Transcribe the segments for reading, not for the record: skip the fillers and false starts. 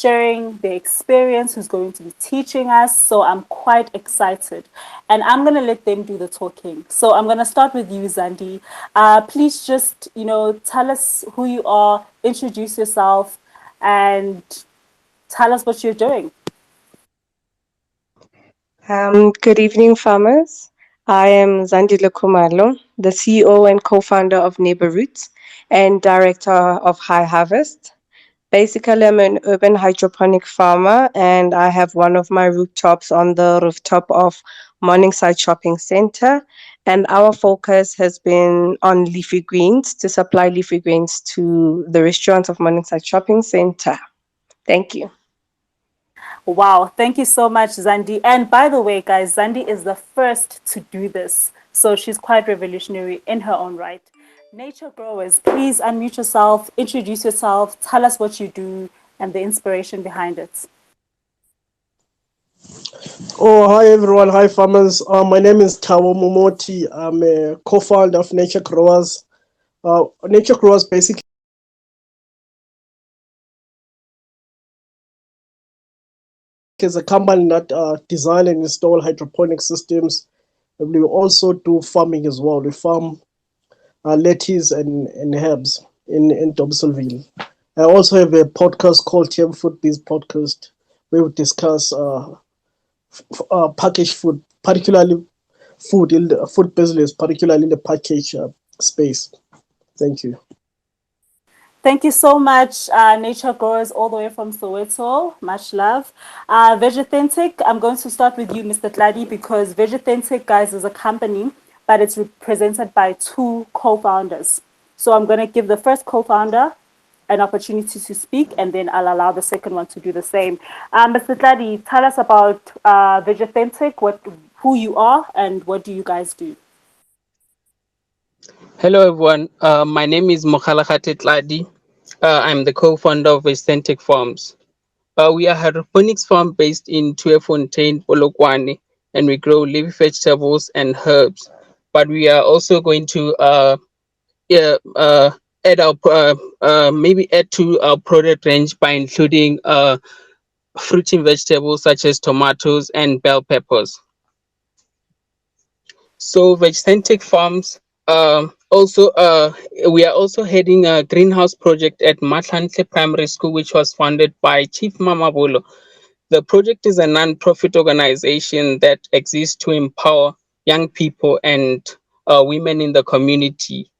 sharing their experience, who's going to be teaching us. So I'm quite excited. And I'm going to let them do the talking. So I'm going to start with you, Zandi. Please just, tell us who you are, introduce yourself, and tell us what you're doing. Good evening, farmers. I am Zandile Kumalo, the CEO and co-founder of Neighbor Roots and director of High Harvest. Basically, I'm an urban hydroponic farmer, and I have one of my rooftops on the rooftop of Morningside Shopping Center. And our focus has been on leafy greens to supply leafy greens to the restaurants of Morningside Shopping Center. Thank you. Wow, thank you so much, Zandi. And by the way, guys, Zandi is the first to do this. So she's quite revolutionary in her own right. Nature growers, please unmute yourself, introduce yourself, tell us what you do and the inspiration behind it. Oh, hi everyone. Hi farmers. My name is Tawo Momoti. I'm a co-founder of Nature Growers. Nature Growers basically is a company that design and install hydroponic systems. We also do farming as well. We farm lettuce and herbs in Dobsonville. I also have a podcast called TM Food Biz Podcast where we discuss packaged food, particularly food in the food business, particularly in the package space. Thank you. Thank you so much, Nature Growers, all the way from Soweto. Much love. Vegethentic, I'm going to start with you, Mr. Tladi, because Vegethentic, guys, is a company, but it's represented by two co-founders. So I'm going to give the first co-founder an opportunity to speak, and then I'll allow the second one to do the same. Mr. Tladi, tell us about Vegethentic, who you are, and what do you guys do? Hello, everyone. My name is Mokhalakate Tladi. I'm the co-founder of Authentic Farms. We are a hydroponics farm based in Tweefontein, Polokwane, and we grow leafy vegetables and herbs. But we are also going to yeah, add our maybe add to our product range by including fruiting vegetables such as tomatoes and bell peppers. So Vegetantic Farms also we are also heading a greenhouse project at Matlantle Primary School, which was funded by Chief Mamabolo. The project is a non-profit organization that exists to empower young people and women in the community.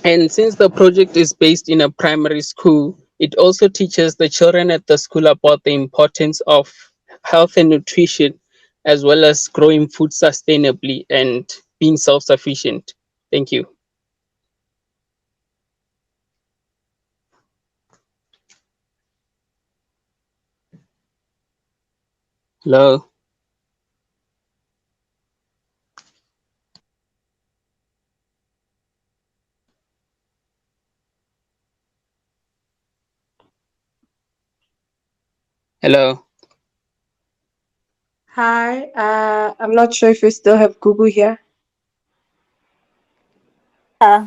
And since the project is based in a primary school, it also teaches the children at the school about the importance of health and nutrition, as well as growing food sustainably and being self sufficient. Thank you. Hello. Hello. Hi, I'm not sure if we still have Google here. Uh,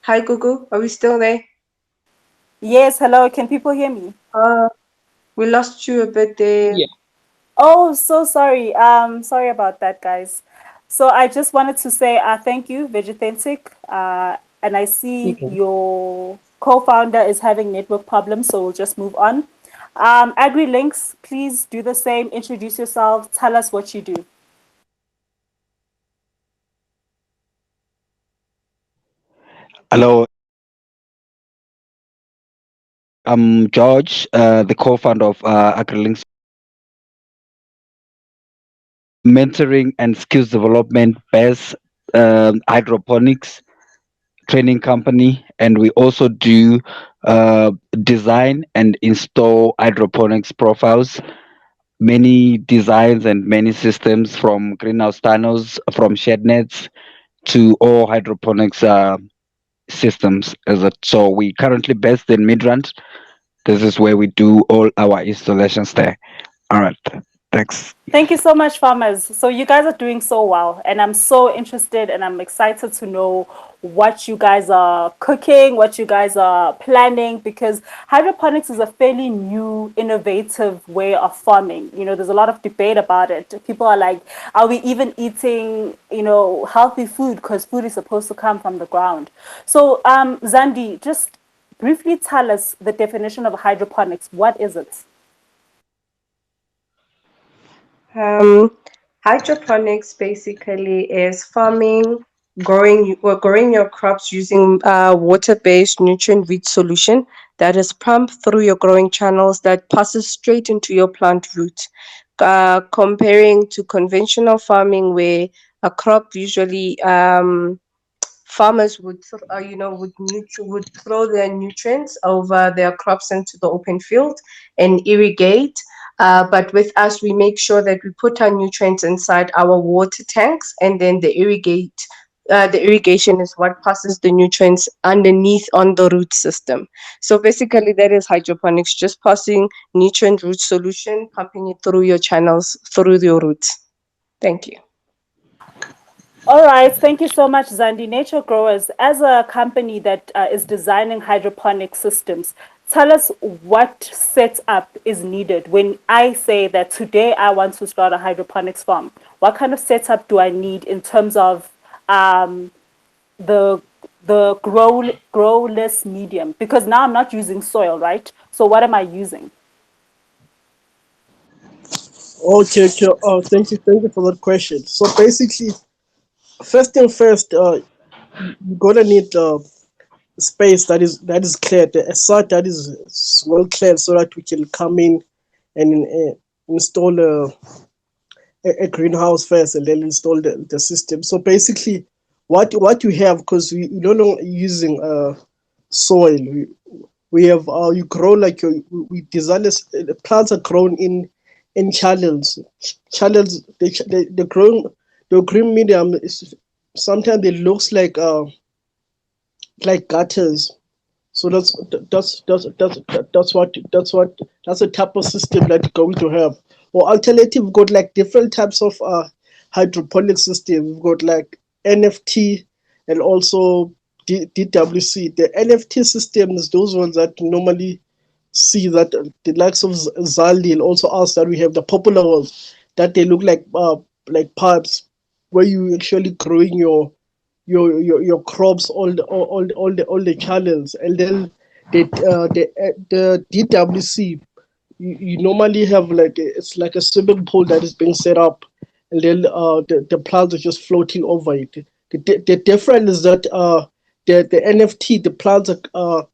Hi, Google. Are we still there? yes, hello, can people hear me? Uh, we lost you a bit there. Yeah. Oh, so sorry. Sorry about that, guys. So I just wanted to say thank you, Vegethentic. And I see Okay. your co-founder is having network problems, so we'll just move on. AgriLinks, please do the same. Introduce yourself. Tell us what you do. Hello, I'm George, the co-founder of AgriLinks Mentoring and Skills Development based hydroponics training company, and we also do design and install hydroponics profiles, many designs and many systems from greenhouse tunnels, from shed nets to all hydroponics systems. So we currently based in Midrand. This is where we do all our installations there. All right. Thanks. Thank you so much, farmers. So you guys are doing so well, and I'm so interested and I'm excited to know what you guys are cooking, what you guys are planning, because hydroponics is a fairly new, innovative way of farming. You know, there's a lot of debate about it. People are like, are we even eating, healthy food? Because food is supposed to come from the ground. So, Zandi, just briefly tell us the definition of hydroponics. What is it? Um, Hydroponics basically is farming, growing your crops using water-based nutrient-rich solution that is pumped through your growing channels that passes straight into your plant root. Comparing to conventional farming where a crop usually farmers would would throw their nutrients over their crops into the open field and irrigate. But with us, we make sure that we put our nutrients inside our water tanks, and then the irrigation is what passes the nutrients underneath on the root system. So basically, that is hydroponics, just passing nutrient root solution, pumping it through your channels, through your roots. Thank you. All right, thank you so much, Zandi. Nature Growers, as a company that is designing hydroponic systems, tell us what setup is needed when I say that today I want to start a hydroponics farm. What kind of setup do I need in terms of um, the growless medium? Because now I'm not using soil, right? So what am I using? Okay, okay. Thank you for that question. So basically, first thing first, you're gonna need space that is cleared, a site that is well cleared, so that we can come in and install a greenhouse first, and then install the system. So basically, what you have, because we no longer using soil. We have you grow like we design the plants are grown in channels. Channels the green medium is sometimes it looks like gutters. So that's a type of system that you're going to have. Or alternative, we've got like different types of hydroponic system. We've got like NFT and also DWC. The NFT systems, those ones that normally see that the likes of Zaldi and also us, that we have the popular ones that they look like pipes where you actually growing your crops all the channels. And then the DWC, you normally have it's like a swimming pool that is being set up, and then the plants are just floating over it. The difference is that the NFT, the plants are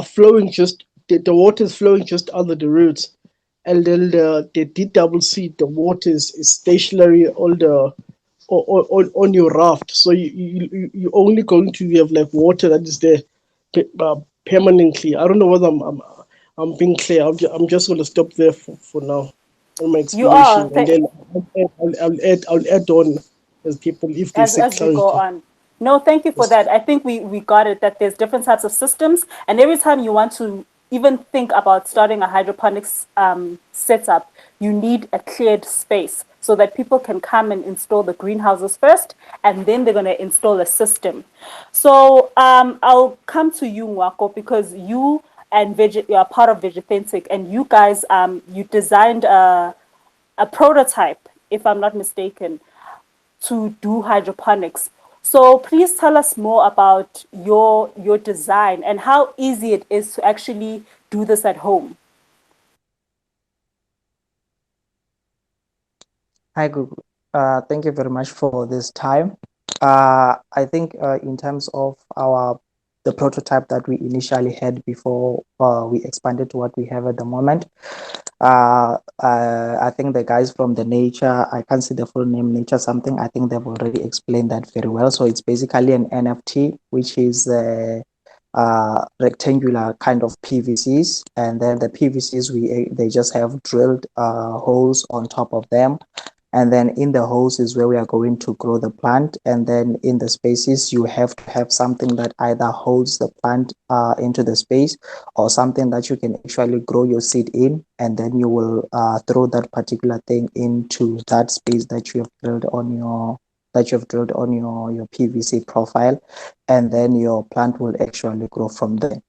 flowing, just the water is flowing just under the roots, and then the DWC, the water is stationary on your raft. So you only going to have like water that is there permanently. I don't know whether I'm being clear. I'm just going to stop there for now on my You are. explanation, and then I'll add on as people if they seek As we go clarity. on. No, thank you for Yes. that. I think we got it that there's different types of systems, and every time you want to even think about starting a hydroponics setup, you need a cleared space so that people can come and install the greenhouses first, and then they're going to install a system. So I'll come to you, Nwako, because you are part of Vegethentic, and you guys you designed a prototype, if I'm not mistaken, to do hydroponics. So please tell us more about your design and how easy it is to actually do this at home. Hi, Google. Thank you very much for this time. I think in terms of the prototype that we initially had before we expanded to what we have at the moment, I think the guys from the Nature, I can't see the full name, Nature something. I think they've already explained that very well. So it's basically an NFT, which is rectangular kind of PVCs, and then the PVCs they just have drilled holes on top of them, And then in the holes is where we are going to grow the plant. And then in the spaces, you have to have something that either holds the plant into the space, or something that you can actually grow your seed in. And then you will throw that particular thing into that space that you have drilled on your PVC profile. And then your plant will actually grow from there.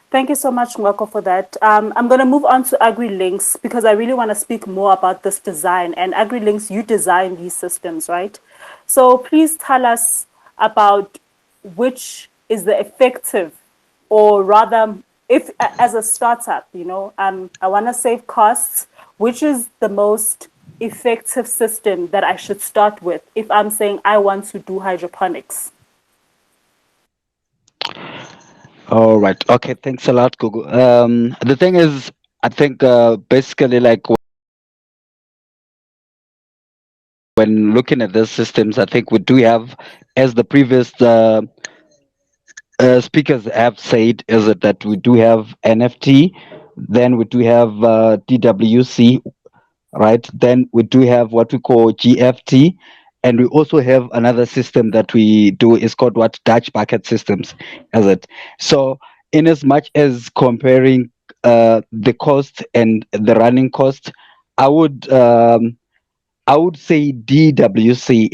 Thank you so much, Ngwako, for that. I'm going to move on to AgriLinks because I really want to speak more about this design. And AgriLinks, you design these systems, right? So please tell us about which is the effective, or rather, if as a startup, I want to save costs, which is the most effective system that I should start with if I'm saying I want to do hydroponics? All right. Okay. Thanks a lot, Google. The thing is, I think basically, like when looking at these systems, I think we do have, as the previous speakers have said, is it that we do have NFT, then we do have DWC, right? Then we do have what we call GFT, and we also have another system that we do is called what Dutch bucket systems, is it? So, in as much as comparing the cost and the running cost, I would say DWC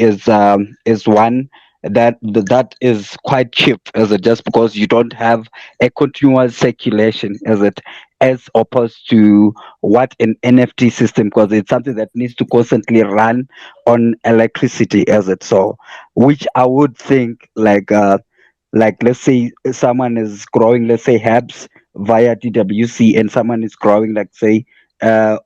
is one that is quite cheap, is it, just because you don't have a continuous circulation, is it, as opposed to what an NFT system, because it's something that needs to constantly run on electricity, is it. So, which I would think like let's say someone is growing, let's say herbs via DWC, and someone is growing, like say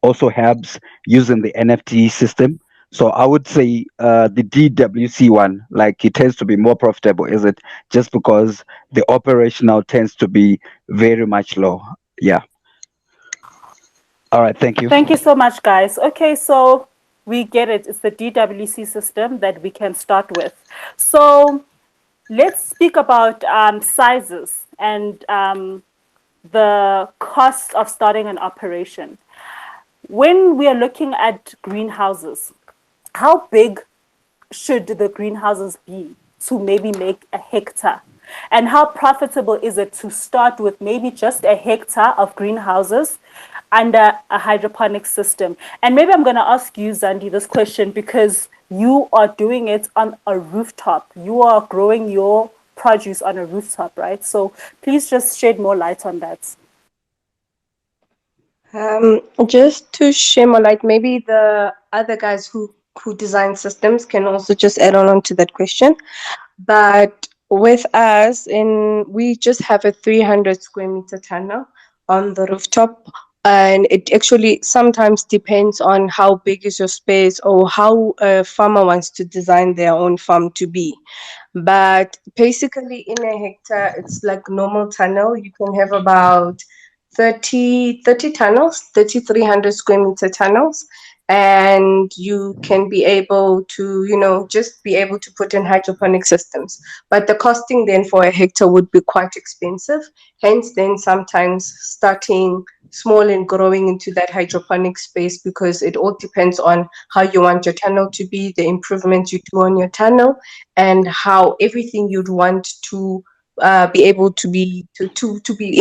also herbs using the NFT system. So I would say the DWC one, like it tends to be more profitable, is it? Just because the operational tends to be very much low. Yeah. All right. Thank you. Thank you so much, guys. Okay, so we get it. It's the DWC system that we can start with. So let's speak about sizes and the cost of starting an operation. When we are looking at greenhouses, how big should the greenhouses be to maybe make a hectare? And how profitable is it to start with maybe just a hectare of greenhouses under a hydroponic system? And maybe I'm going to ask you, Zandi, this question because you are doing it on a rooftop. You are growing your produce on a rooftop, right? So please just shed more light on that. Just to share more light, maybe the other guys who design systems can also just add on to that question. But with us, we just have a 300 square meter tunnel on the rooftop, and it actually sometimes depends on how big is your space or how a farmer wants to design their own farm to be. But basically, in a hectare, it's like normal tunnel. You can have about 30 tunnels, 300 square meter tunnels, and you can be able to, just be able to put in hydroponic systems. But the costing then for a hectare would be quite expensive. Hence, then sometimes starting small and growing into that hydroponic space, because it all depends on how you want your tunnel to be, the improvements you do on your tunnel, and how everything you'd want to be able to be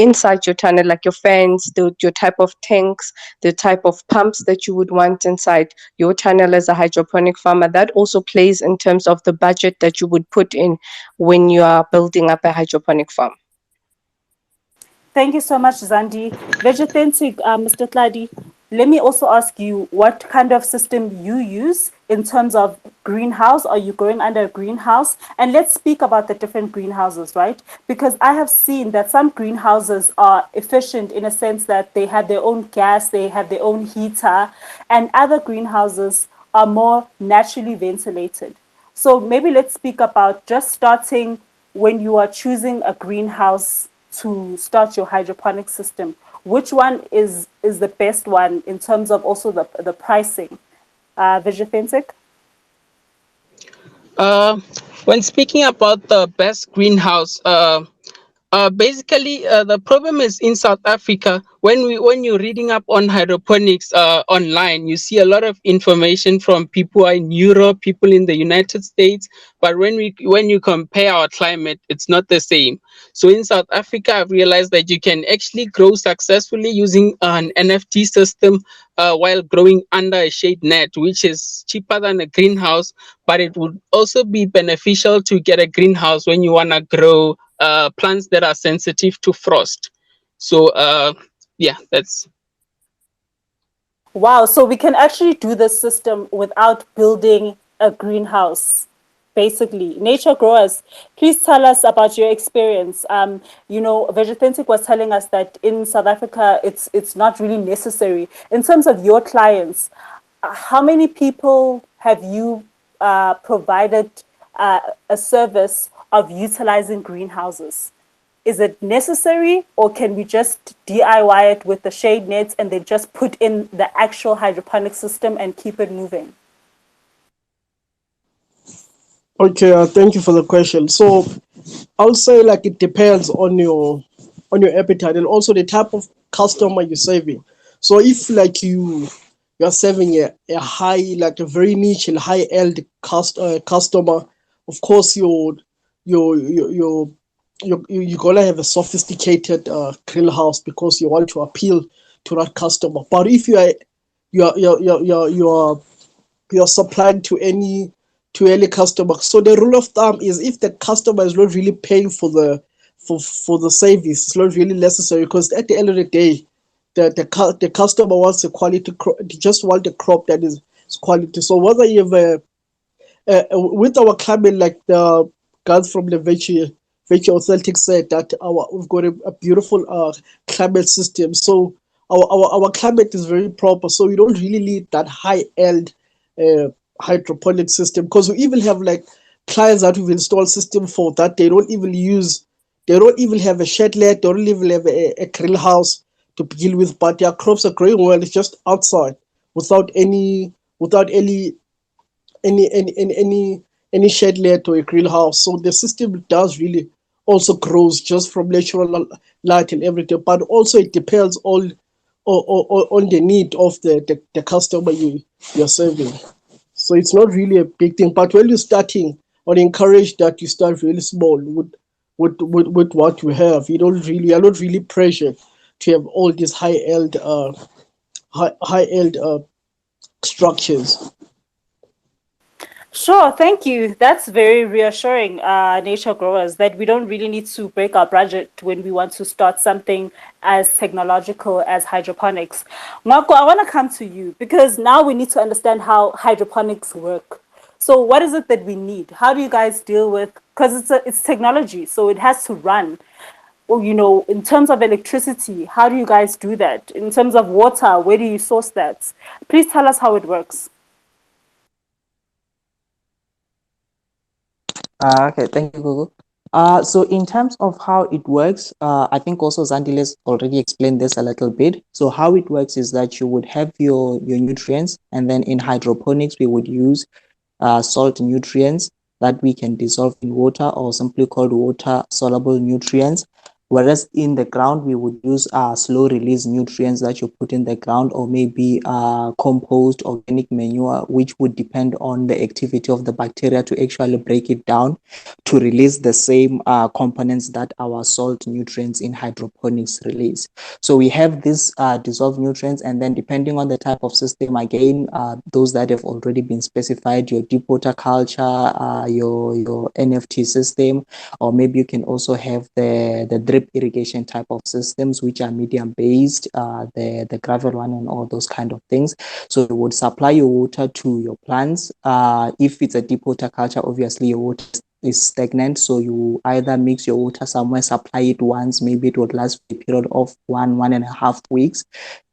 inside your tunnel, like your fans, your type of tanks, the type of pumps that you would want inside your tunnel as a hydroponic farmer. That also plays in terms of the budget that you would put in when you are building up a hydroponic farm. Thank you so much, Zandi. Vegethentic, Mr. Tladi, let me also ask you what kind of system you use in terms of greenhouse. Are you going under a greenhouse? And let's speak about the different greenhouses, right? Because I have seen that some greenhouses are efficient in a sense that they have their own gas, they have their own heater, and other greenhouses are more naturally ventilated. So maybe let's speak about just starting when you are choosing a greenhouse to start your hydroponic system. Which one is the best one in terms of also the pricing? Vegethentic? When speaking about the best greenhouse, Basically, the problem is in South Africa. When you're reading up on hydroponics online, you see a lot of information from people in Europe, people in the United States. But when you compare our climate, it's not the same. So in South Africa, I've realized that you can actually grow successfully using an NFT system while growing under a shade net, which is cheaper than a greenhouse. But it would also be beneficial to get a greenhouse when you wanna grow plants that are sensitive to frost. So yeah, that's Wow, so we can actually do this system without building a greenhouse. Basically, nature growers, please tell us about your experience. Vegethentic was telling us that in South Africa, it's not really necessary. In terms of your clients, how many people have you provided a service of utilizing greenhouses? Is it necessary, or can we just DIY it with the shade nets and then just put in the actual hydroponic system and keep it moving? Okay, thank you for the question. So I'll say like it depends on your appetite and also the type of customer you're serving. So if like you're serving a high, like a very niche and high end customer, of course you're gonna have a sophisticated greenhouse because you want to appeal to that customer. But if you're supplying to any customer. So the rule of thumb is if the customer is not really paying for the service, it's not really necessary because at the end of the day, the customer wants a quality crop. They just want a crop that is quality. So whether you have with our climate, like the guys from the Veggie Authentic said that we've got a beautiful climate system. So our climate is very proper. So we don't really need that high end uh, hydroponic system because we even have like clients that we've installed system for that they don't even have a shed let, they don't even have a greenhouse to begin with, but their crops are growing well. It's just outside without without any shed layer or a greenhouse. So the system does really also grows just from natural light and everything, but also it depends on the need of the customer you're serving. So it's not really a big thing. But when you're starting, I would encourage that you start really small with what you have. You're not really pressured to have all these high end structures. Sure, thank you. That's very reassuring, nature growers, that we don't really need to break our budget when we want to start something as technological as hydroponics. Marco, I want to come to you because now we need to understand how hydroponics work. So, what is it that we need? How do you guys deal with? Because it's technology, so it has to run. Well, in terms of electricity, how do you guys do that? In terms of water, where do you source that? Please tell us how it works. Okay, thank you, Google. So in terms of how it works, I think also Zandiles already explained this a little bit. So how it works is that you would have your nutrients, and then in hydroponics, we would use salt nutrients that we can dissolve in water or simply called water soluble nutrients. Whereas in the ground, we would use slow release nutrients that you put in the ground, or maybe compost, organic manure, which would depend on the activity of the bacteria to actually break it down to release the same components that our salt nutrients in hydroponics release. So we have these dissolved nutrients, and then depending on the type of system, again, those that have already been specified, your deep water culture, your NFT system, or maybe you can also have the drip irrigation type of systems, which are medium based, the gravel one and all those kind of things. So you would supply your water to your plants. If it's a deep water culture, obviously your water is stagnant, so you either mix your water somewhere, supply it once, maybe it would last for a period of 1.5 weeks,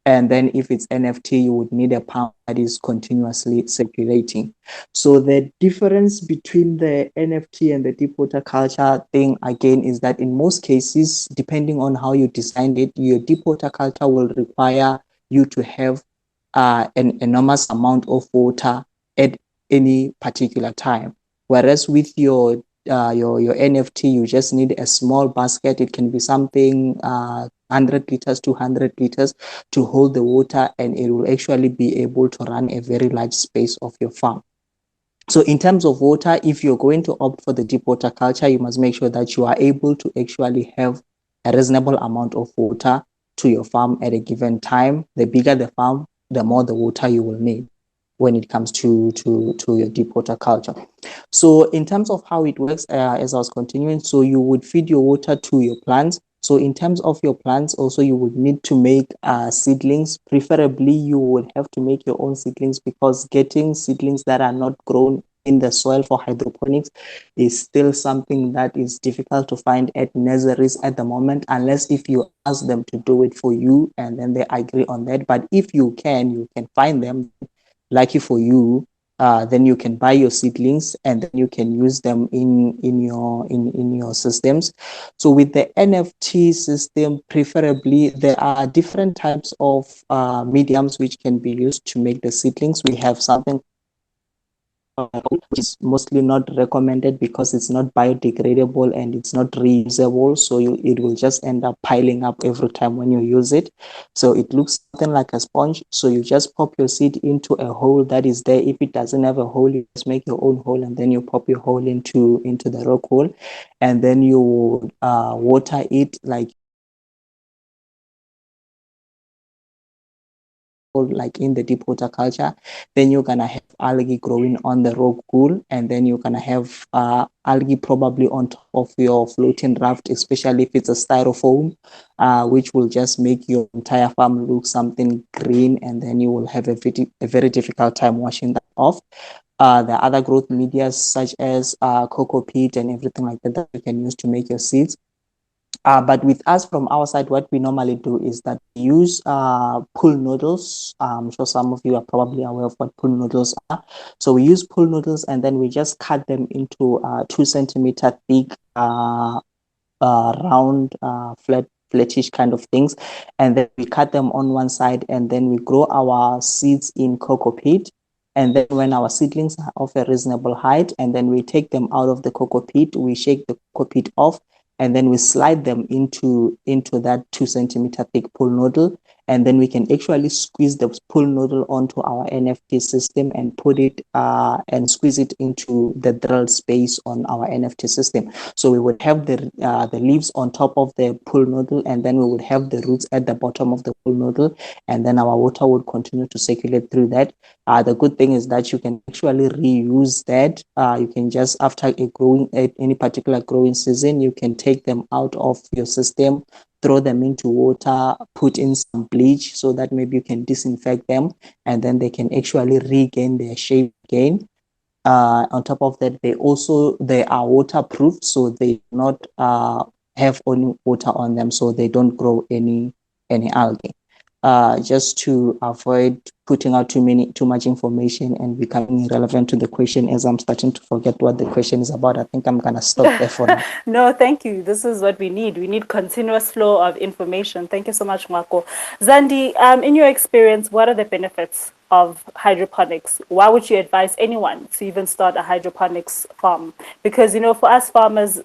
and then if it's NFT, you would need a pump that is continuously circulating. So the difference between the NFT and the deep water culture thing again is that in most cases, depending on how you designed it, your deep water culture will require you to have an enormous amount of water at any particular time. Whereas with your your NFT, you just need a small basket. It can be something 100 liters, 200 liters to hold the water, and it will actually be able to run a very large space of your farm. So in terms of water, if you're going to opt for the deep water culture, you must make sure that you are able to actually have a reasonable amount of water to your farm at a given time. The bigger the farm, the more the water you will need when it comes to your deep water culture. So in terms of how it works, as I was continuing, so you would feed your water to your plants. So in terms of your plants, also you would need to make seedlings. Preferably, you would have to make your own seedlings, because getting seedlings that are not grown in the soil for hydroponics is still something that is difficult to find at nurseries at the moment, unless if you ask them to do it for you and then they agree on that. But if you can find them. Lucky for you, then you can buy your seedlings and then you can use them in your systems. So with the NFT system, preferably there are different types of mediums which can be used to make the seedlings. We have something which is mostly not recommended because it's not biodegradable and it's not reusable. So it will just end up piling up every time when you use it. So it looks something like a sponge. So you just pop your seed into a hole that is there. If it doesn't have a hole, you just make your own hole and then you pop your hole into the rock hole, and then you water it like in the deep water culture. Then you're gonna have algae growing on the rock pool, and then you're gonna have algae probably on top of your floating raft, especially if it's a styrofoam, which will just make your entire farm look something green, and then you will have a very difficult time washing that off. The other growth media such as cocoa peat and everything like that you can use to make your seeds. But with us from our side, what we normally do is that we use pool noodles. I'm sure some of you are probably aware of what pool noodles are. So we use pool noodles and then we just cut them into 2 centimeter thick, round, flattish kind of things. And then we cut them on one side and then we grow our seeds in cocoa peat. And then when our seedlings are of a reasonable height, and then we take them out of the cocoa peat, we shake the cocoa peat off, and then we slide them into that 2 centimeter thick pool noodle, and then we can actually squeeze the pool noodle onto our NFT system and put it and squeeze it into the drill space on our NFT system. So we would have the leaves on top of the pool noodle, and then we would have the roots at the bottom of the pool noodle, and then our water would continue to circulate through that. The good thing is that you can actually reuse that. You can just, after any particular growing season, you can take them out of your system, throw them into water, put in some bleach so that maybe you can disinfect them, and then they can actually regain their shape again. On top of that, they are waterproof, so they do not have any water on them, so they don't grow any algae. Just to avoid putting out too much information and becoming irrelevant to the question, as I'm starting to forget what the question is about. I think I'm gonna stop there for now. No, thank you. This is what we need. We need continuous flow of information. Thank you so much, Marco. Zandi, in your experience, what are the benefits of hydroponics? Why would you advise anyone to even start a hydroponics farm? Because, for us farmers,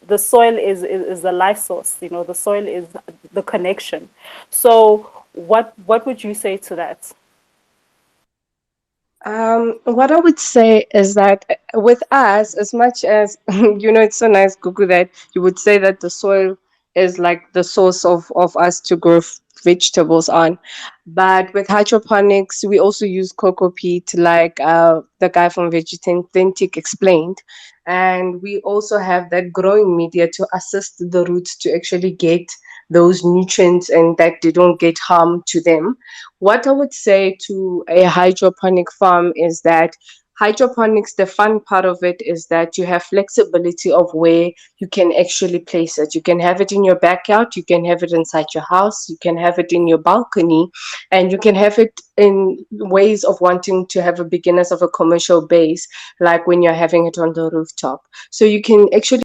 the soil is the life source. The soil is the connection. So what would you say to that? What I would say is that with us, as much as it's so nice, Gugu, that you would say that the soil is like the source of us to grow vegetables on. But with hydroponics, we also use cocoa peat, like the guy from Vegethentic explained. And we also have that growing media to assist the roots to actually get those nutrients and that they don't get harm to them. What I would say to a hydroponic farm is that hydroponics, the fun part of it is that you have flexibility of where you can actually place it. You can have it in your backyard, you can have it inside your house, you can have it in your balcony, and you can have it in ways of wanting to have a beginners of a commercial base, like when you're having it on the rooftop. So you can actually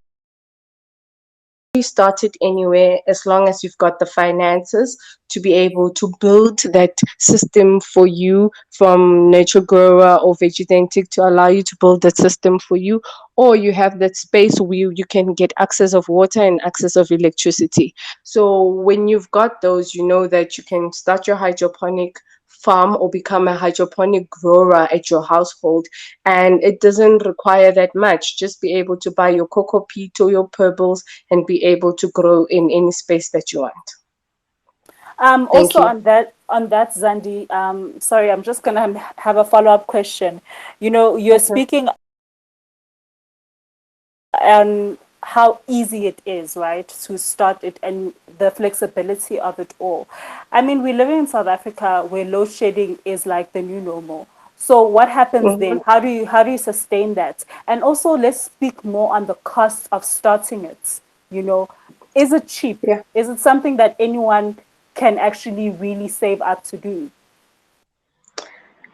started anywhere as long as you've got the finances to be able to build that system for you from nature grower or vegetarian to allow you to build that system for you, or you have that space where you can get access of water and access of electricity. So when you've got those, you know that you can start your hydroponic farm or become a hydroponic grower at your household, and it doesn't require that much. Just be able to buy your cocoa peat or your pebbles and be able to grow in any space that you want. Thank Also you. on that, Zandi, sorry, I'm just gonna have a follow-up question. You know, you're Mhm. speaking on how easy it is, right, to start it and the flexibility of it all. I mean, we're living in South Africa where load shedding is like the new normal. So what happens Mhm. then? How do you sustain that? And also, let's speak more on the cost of starting it. You know, is it cheap? Yeah. Is it something that anyone can actually really save up to do?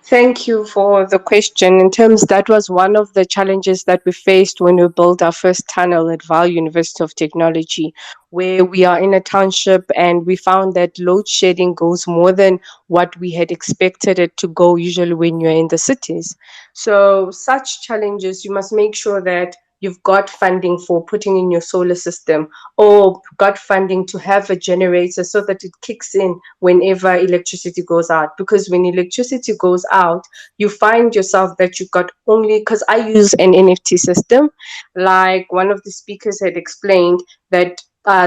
Thank you for the question. In terms, that was one of the challenges that we faced when we built our first tunnel at Vaal University of Technology, where we are in a township and we found that load shedding goes more than what we had expected it to go usually when you're in the cities. So, such challenges, you must make sure that you've got funding for putting in your solar system, or got funding to have a generator so that it kicks in whenever electricity goes out. Because when electricity goes out, you find yourself that you got only, because I use an NFT system, like one of the speakers had explained, that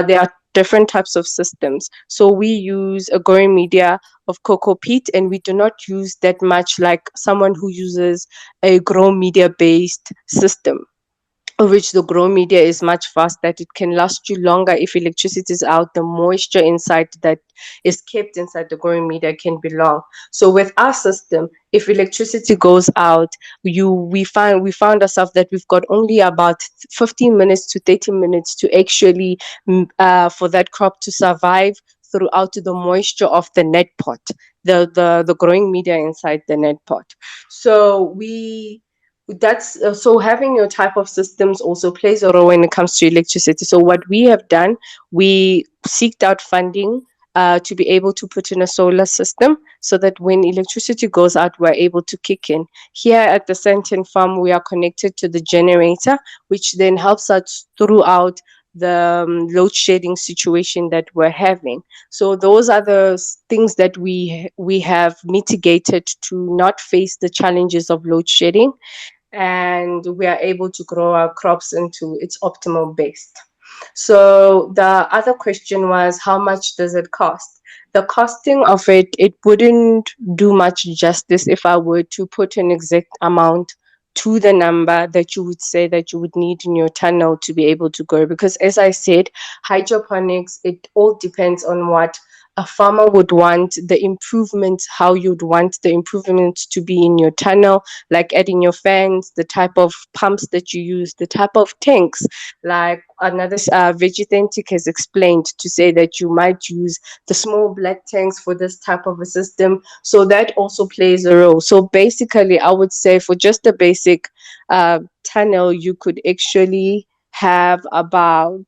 there are different types of systems. So we use a growing media of cocoa peat, and we do not use that much like someone who uses a grow media based system, of which the grow media is much faster, that it can last you longer. If electricity is out, the moisture inside that is kept inside the growing media can be long. So with our system, if electricity goes out, we found ourselves that we've got only about 15 minutes to 30 minutes to actually for that crop to survive throughout the moisture of the net pot, the growing media inside the net pot. So we that's so having your type of systems also plays a role when it comes to electricity. So what we have done, we seeked out funding to be able to put in a solar system so that when electricity goes out, we're able to kick in. Here at the Sentin farm, we are connected to the generator, which then helps us throughout the load shedding situation that we're having. So those are the things that we have mitigated to not face the challenges of load shedding, and we are able to grow our crops into its optimal best. So the other question was, how much does it cost? The costing of it wouldn't do much justice if I were to put an exact amount to the number that you would say that you would need in your tunnel to be able to grow. Because as I said, hydroponics, it all depends on what a farmer would want, the improvements, how you'd want the improvements to be in your tunnel, like adding your fans, the type of pumps that you use, the type of tanks. Like another vegetarian has explained, to say that you might use the small black tanks for this type of a system. So that also plays a role. So basically, I would say for just a basic tunnel, you could actually have about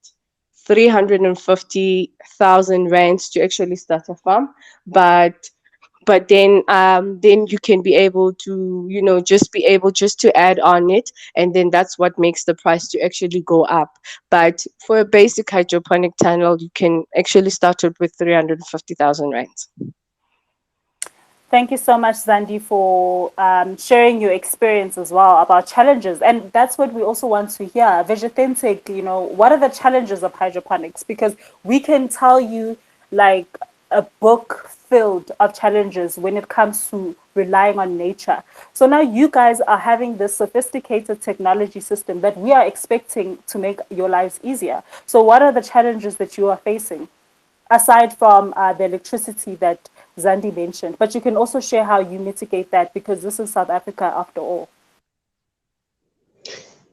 350,000 rands to actually start a farm. But then you can be able to, just be able just to add on it, and then that's what makes the price to actually go up. But for a basic hydroponic tunnel, you can actually start it with 350,000 rands. Thank you so much, Zandi, for sharing your experience as well about challenges. And that's what we also want to hear. Vegethentic, what are the challenges of hydroponics? Because we can tell you like a book filled of challenges when it comes to relying on nature. So now you guys are having this sophisticated technology system that we are expecting to make your lives easier. So what are the challenges that you are facing? Aside from the electricity that Zandi mentioned, but you can also share how you mitigate that because this is South Africa after all.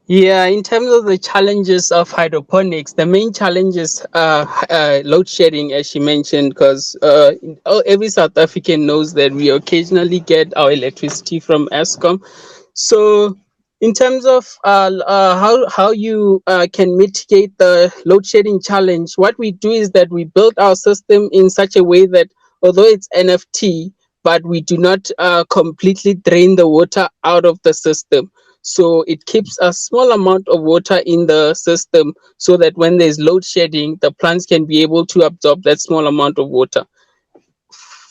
Yeah, in terms of the challenges of hydroponics, the main challenge is load shedding, as she mentioned, because every South African knows that we occasionally get our electricity from Eskom. So In terms of how you can mitigate the load shedding challenge, what we do is that we build our system in such a way that although it's NFT, but we do not completely drain the water out of the system. So it keeps a small amount of water in the system so that when there's load shedding, the plants can be able to absorb that small amount of water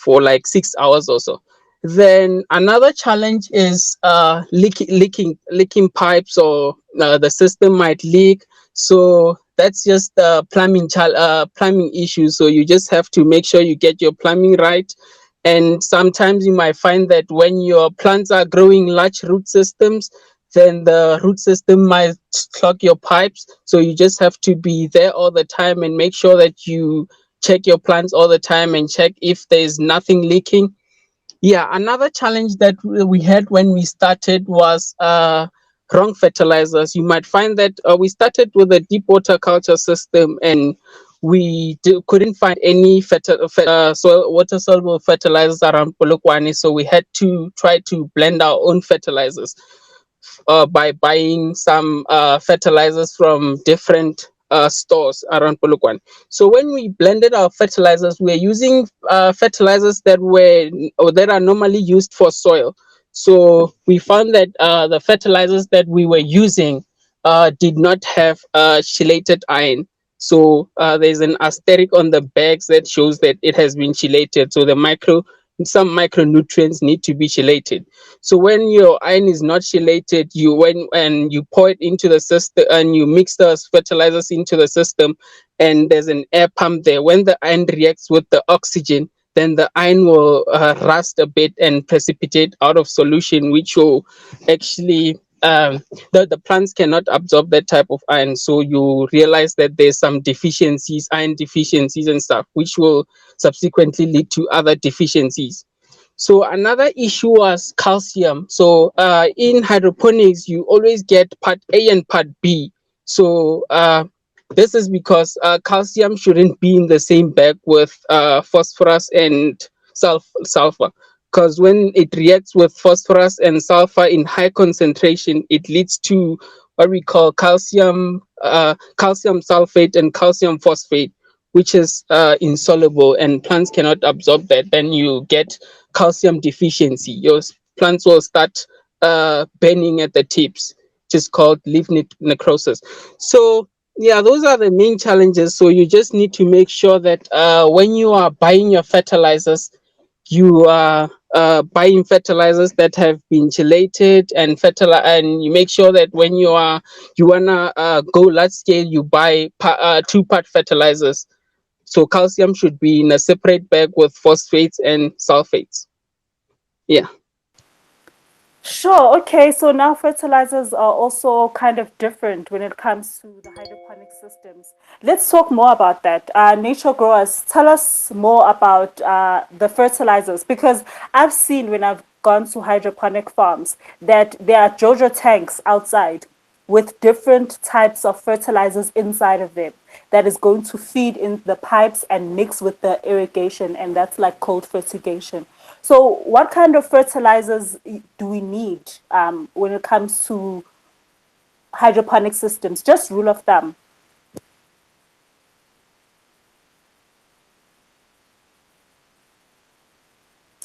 for like 6 hours or so. Then another challenge is leaking pipes, or the system might leak. So that's just the plumbing issue. So you just have to make sure you get your plumbing right. And sometimes you might find that when your plants are growing large root systems, then the root system might clog your pipes. So you just have to be there all the time and make sure that you check your plants all the time and check if there's nothing leaking. Yeah, another challenge that we had when we started was wrong fertilizers. You might find that we started with a deep water culture system, and couldn't find any soil water soluble fertilizers around Polokwane, so we had to try to blend our own fertilizers by buying some fertilizers from different stores around Polokwane. So when we blended our fertilizers, we were using fertilizers that are normally used for soil. So we found that the fertilizers that we were using did not have chelated iron. So there's an asterisk on the bags that shows that it has been chelated. So some micronutrients need to be chelated. So when your iron is not chelated, and you pour it into the system and you mix the fertilizers into the system, and there's an air pump there. When the iron reacts with the oxygen, then the iron will rust a bit and precipitate out of solution, which will actually the plants cannot absorb that type of iron. So you realize that there's some deficiencies, iron deficiencies and stuff, which will subsequently lead to other deficiencies. So another issue was calcium. So in hydroponics, you always get part A and part B. So this is because calcium shouldn't be in the same bag with phosphorus and sulfur. Because when it reacts with phosphorus and sulfur in high concentration, it leads to what we call calcium sulfate and calcium phosphate, which is insoluble, and plants cannot absorb that. Then you get calcium deficiency. Your plants will start burning at the tips, which is called leaf necrosis. So yeah, those are the main challenges. So you just need to make sure that when you are buying your fertilizers, you are buying fertilizers that have been chelated and you make sure that when you wanna go large scale, you buy two-part fertilizers. So calcium should be in a separate bag with phosphates and sulfates. Yeah. Sure. Okay. So now fertilizers are also kind of different when it comes to the hydroponic systems. Let's talk more about that. Nature growers, tell us more about the fertilizers, because I've seen when I've gone to hydroponic farms that there are Jojo tanks outside with different types of fertilizers inside of them that is going to feed in the pipes and mix with the irrigation, and that's like cold fertigation. So what kind of fertilizers do we need when it comes to hydroponic systems? Just rule of thumb.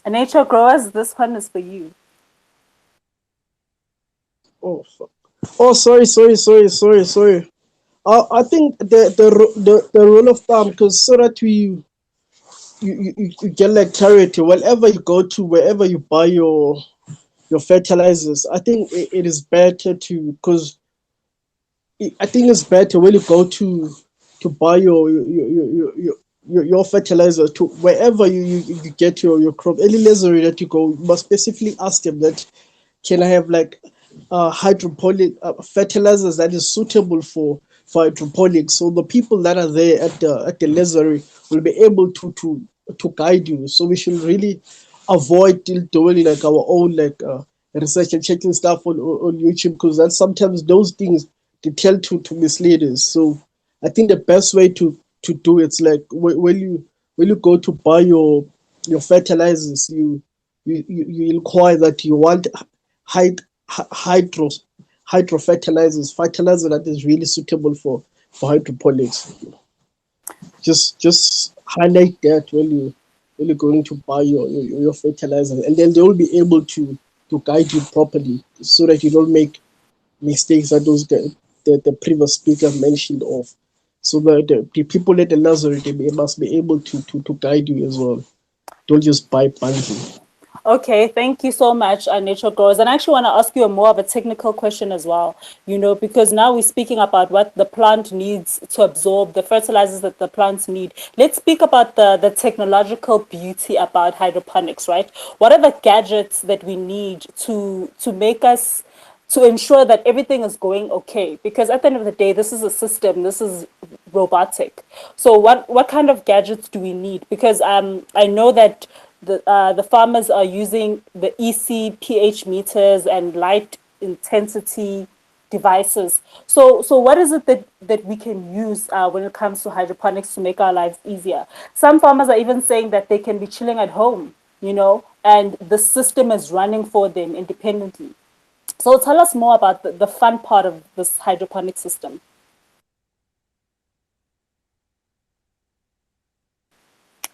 Nature growers, this one is for you. Sorry. I think the rule of thumb, because so that you get like clarity wherever you go to, wherever you buy your fertilizers. I think it is better to, because I think it's better when you go to buy your fertilizer, to wherever you get your crop. Any nursery that you go, you must specifically ask them that, can I have like hydroponic fertilizers that is suitable for hydroponics? So the people that are there at the nursery will be able to guide you. So we should really avoid doing like our own like research and checking stuff on YouTube, because that sometimes those things they tell to mislead us. So I think the best way to do it's like when you go to buy your fertilizers, you inquire that you want hyd- hydros fertilizer that is really suitable for hydroponics. Just highlight that when you're going to buy your fertilizer, and then they will be able to guide you properly so that you don't make mistakes that the previous speaker mentioned of. So the people at the nursery, they must be able to guide you as well. Don't just buy bundle. Okay, thank you so much, Nature Growers. And I actually want to ask you a more of a technical question as well, because now we're speaking about what the plant needs to absorb, the fertilizers that the plants need. Let's speak about the technological beauty about hydroponics, right? What are the gadgets that we need to make us to ensure that everything is going okay, because at the end of the day, this is a system, this is robotic. So what kind of gadgets do we need? Because I know that the farmers are using the EC pH meters and light intensity devices. So what is it that we can use when it comes to hydroponics to make our lives easier? Some farmers are even saying that they can be chilling at home, and the system is running for them independently. So tell us more about the fun part of this hydroponic system.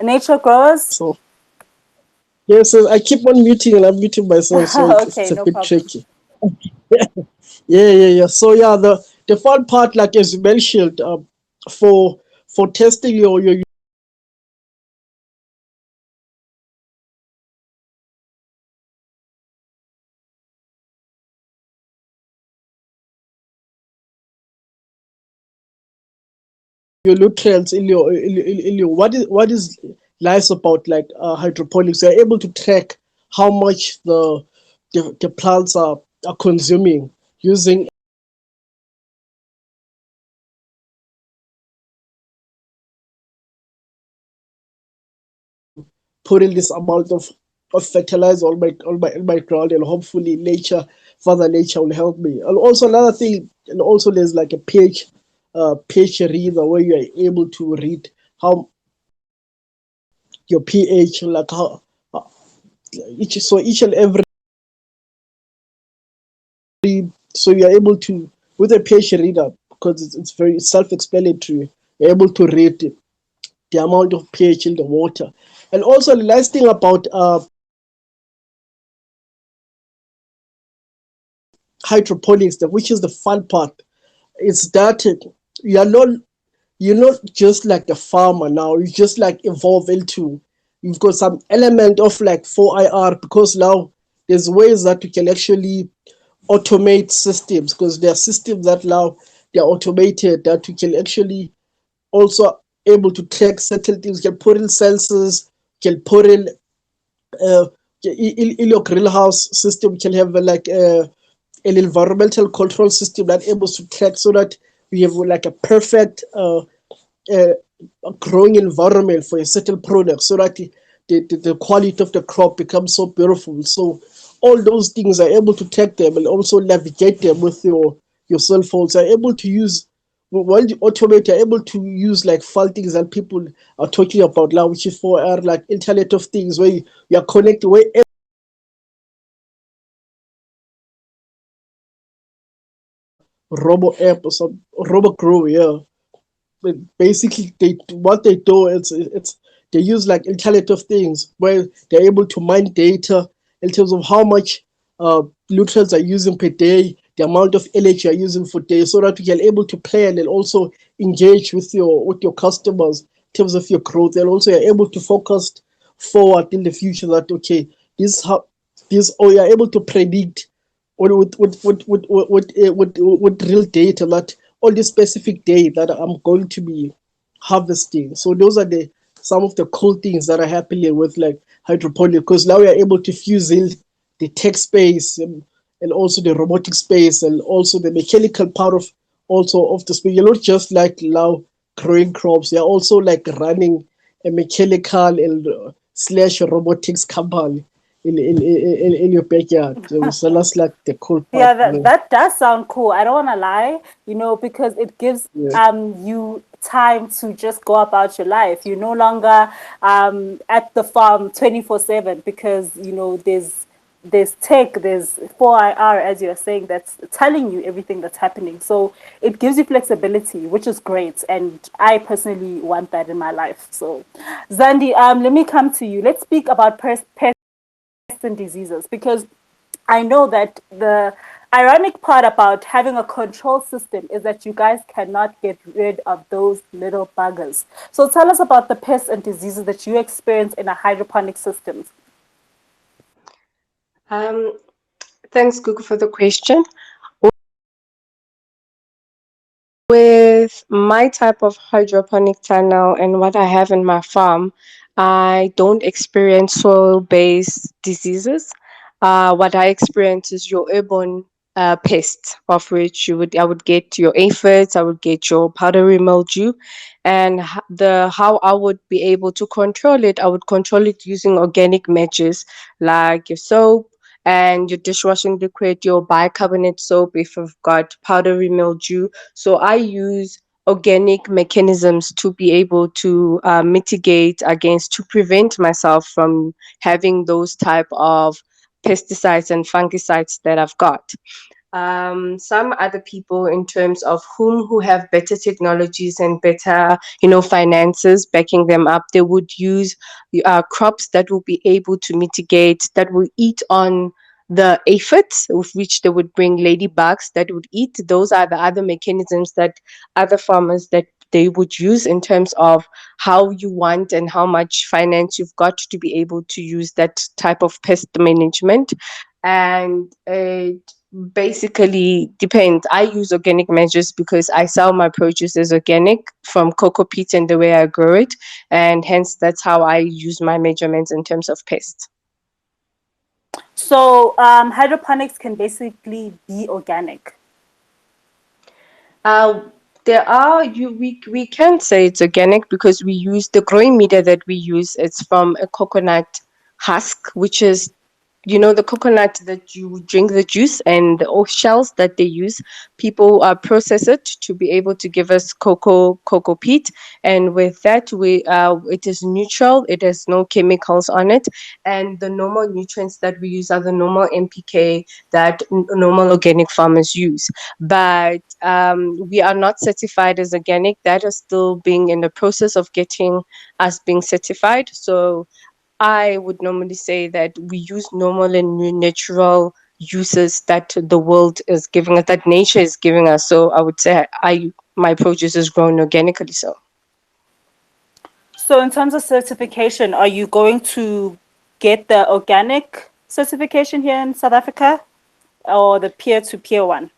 Nature growers. So yes, so I keep on muting and I'm muting myself, so it's Okay, a no bit problem. tricky. Yeah. So yeah, the fun part, like as you mentioned, for testing your nutrients in your what is nice about like hydroponics, you're able to track how much the plants are consuming using putting this amount of fertilizer on my ground, and hopefully Father Nature will help me. And also another thing, and also there's like a pH reader where you are able to read how your pH, like how each and every, so you're able to, with a pH reader, because it's very self-explanatory, you're able to read the amount of pH in the water. And also the nice thing about hydroponics, which is the fun part, is that you're not you're not just like a farmer now. You just like evolve into, you've got some element of like 4IR, because now there's ways that you can actually automate systems, because there are systems that now they're automated, that you can actually also able to track certain things. You can put in sensors, you can put in uh, in your greenhouse system, you can have like an environmental control system that able to track, so that we have like a perfect uh, a growing environment for a certain product, so that the quality of the crop becomes so beautiful. So all those things are able to track them and also navigate them with your cell phones. Are able to use, while you automate, you're able to use like fun things that people are talking about now, which is for our like Internet of Things, where you are connected, where robo app or some robo grow, yeah. But basically they what they do, it's they use like Internet of Things, where they're able to mine data in terms of how much nutrients are using per day, the amount of energy you're using for day, so that you can able to plan and also engage with your customers in terms of your growth, and also you're able to focus forward in the future, that okay, this is how this, or you're able to predict with real data, that on this specific day that I'm going to be harvesting. So those are the some of the cool things that are happening with like hydroponic, because now we are able to fuse in the tech space, and also the robotic space, and also the mechanical part of also of the space. You're not just like now growing crops, you're also like running a mechanical and slash robotics company in your backyard. So that's like the cool part Yeah, that, there. that does sound cool. I don't want to lie, because it gives Yeah. you time to just go about your life. You're no longer at the farm 24/7, because there's there's tech, there's 4IR, as you're saying, that's telling you everything that's happening. So it gives you flexibility, which is great. And I personally want that in my life. So, Zandi, let me come to you. Let's speak about pests and diseases, because I know that the ironic part about having a control system is that you guys cannot get rid of those little buggers. So tell us about the pests and diseases that you experience in a hydroponic system. Um, Thanks, Google, for the question. With my type of hydroponic tunnel and what I have in my farm, I don't experience soil-based diseases. What I experience is your airborne pests, of which I would get your aphids, I would get your powdery mildew, and the how I would be able to control it, I would control it using organic measures like your soap and your dishwashing liquid, your bicarbonate soap if you've got powdery mildew. So I use organic mechanisms to be able to mitigate against, to prevent myself from having those type of pesticides and fungicides that I've got. Some other people, in terms of who have better technologies and better, finances backing them up, they would use crops that will be able to mitigate, that will eat on the aphids, with which they would bring ladybugs that would eat. Those are the other mechanisms that other farmers that they would use, in terms of how you want and how much finance you've got to be able to use that type of pest management. And it basically depends. I use organic measures because I sell my produce as organic from cocoa peat and the way I grow it, and hence that's how I use my measurements in terms of pests. So hydroponics can basically be organic. Uh, there are you we can say it's organic because we use the growing media that we use. It's from a coconut husk, which is, the coconut that you drink the juice, and the shells that they use, people process it to be able to give us cocoa peat. And with that, it is neutral, it has no chemicals on it, and the normal nutrients that we use are the normal NPK that normal organic farmers use. But we are not certified as organic. That is still being in the process of getting us being certified. So I would normally say that we use normal and natural uses that the world is giving us, that nature is giving us. So I would say my produce is grown organically. So So in terms of certification, are you going to get the organic certification here in South Africa or the peer-to-peer one?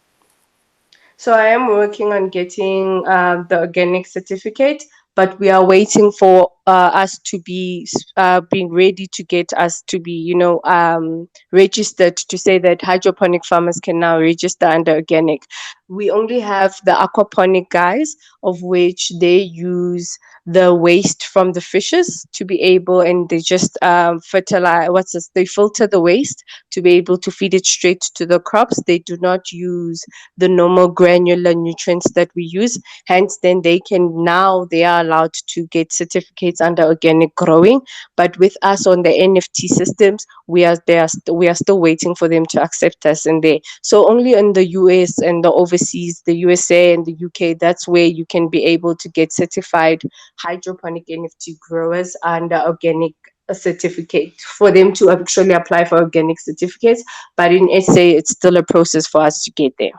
So I am working on getting the organic certificate, but we are waiting for us to be being ready to get us to be, registered, to say that hydroponic farmers can now register under organic. We only have the aquaponic guys, of which they use the waste from the fishes to be able, and they just fertilize. What's this? They filter the waste to be able to feed it straight to the crops. They do not use the normal granular nutrients that we use. Hence, then they are allowed to get certificates under organic growing. But with us on the NFT systems, we are still waiting for them to accept us in there. So only in the US and the overseas, the USA and the UK, that's where you can be able to get certified hydroponic NFT growers under organic a certificate, for them to actually apply for organic certificates. But in SA, it's still a process for us to get there.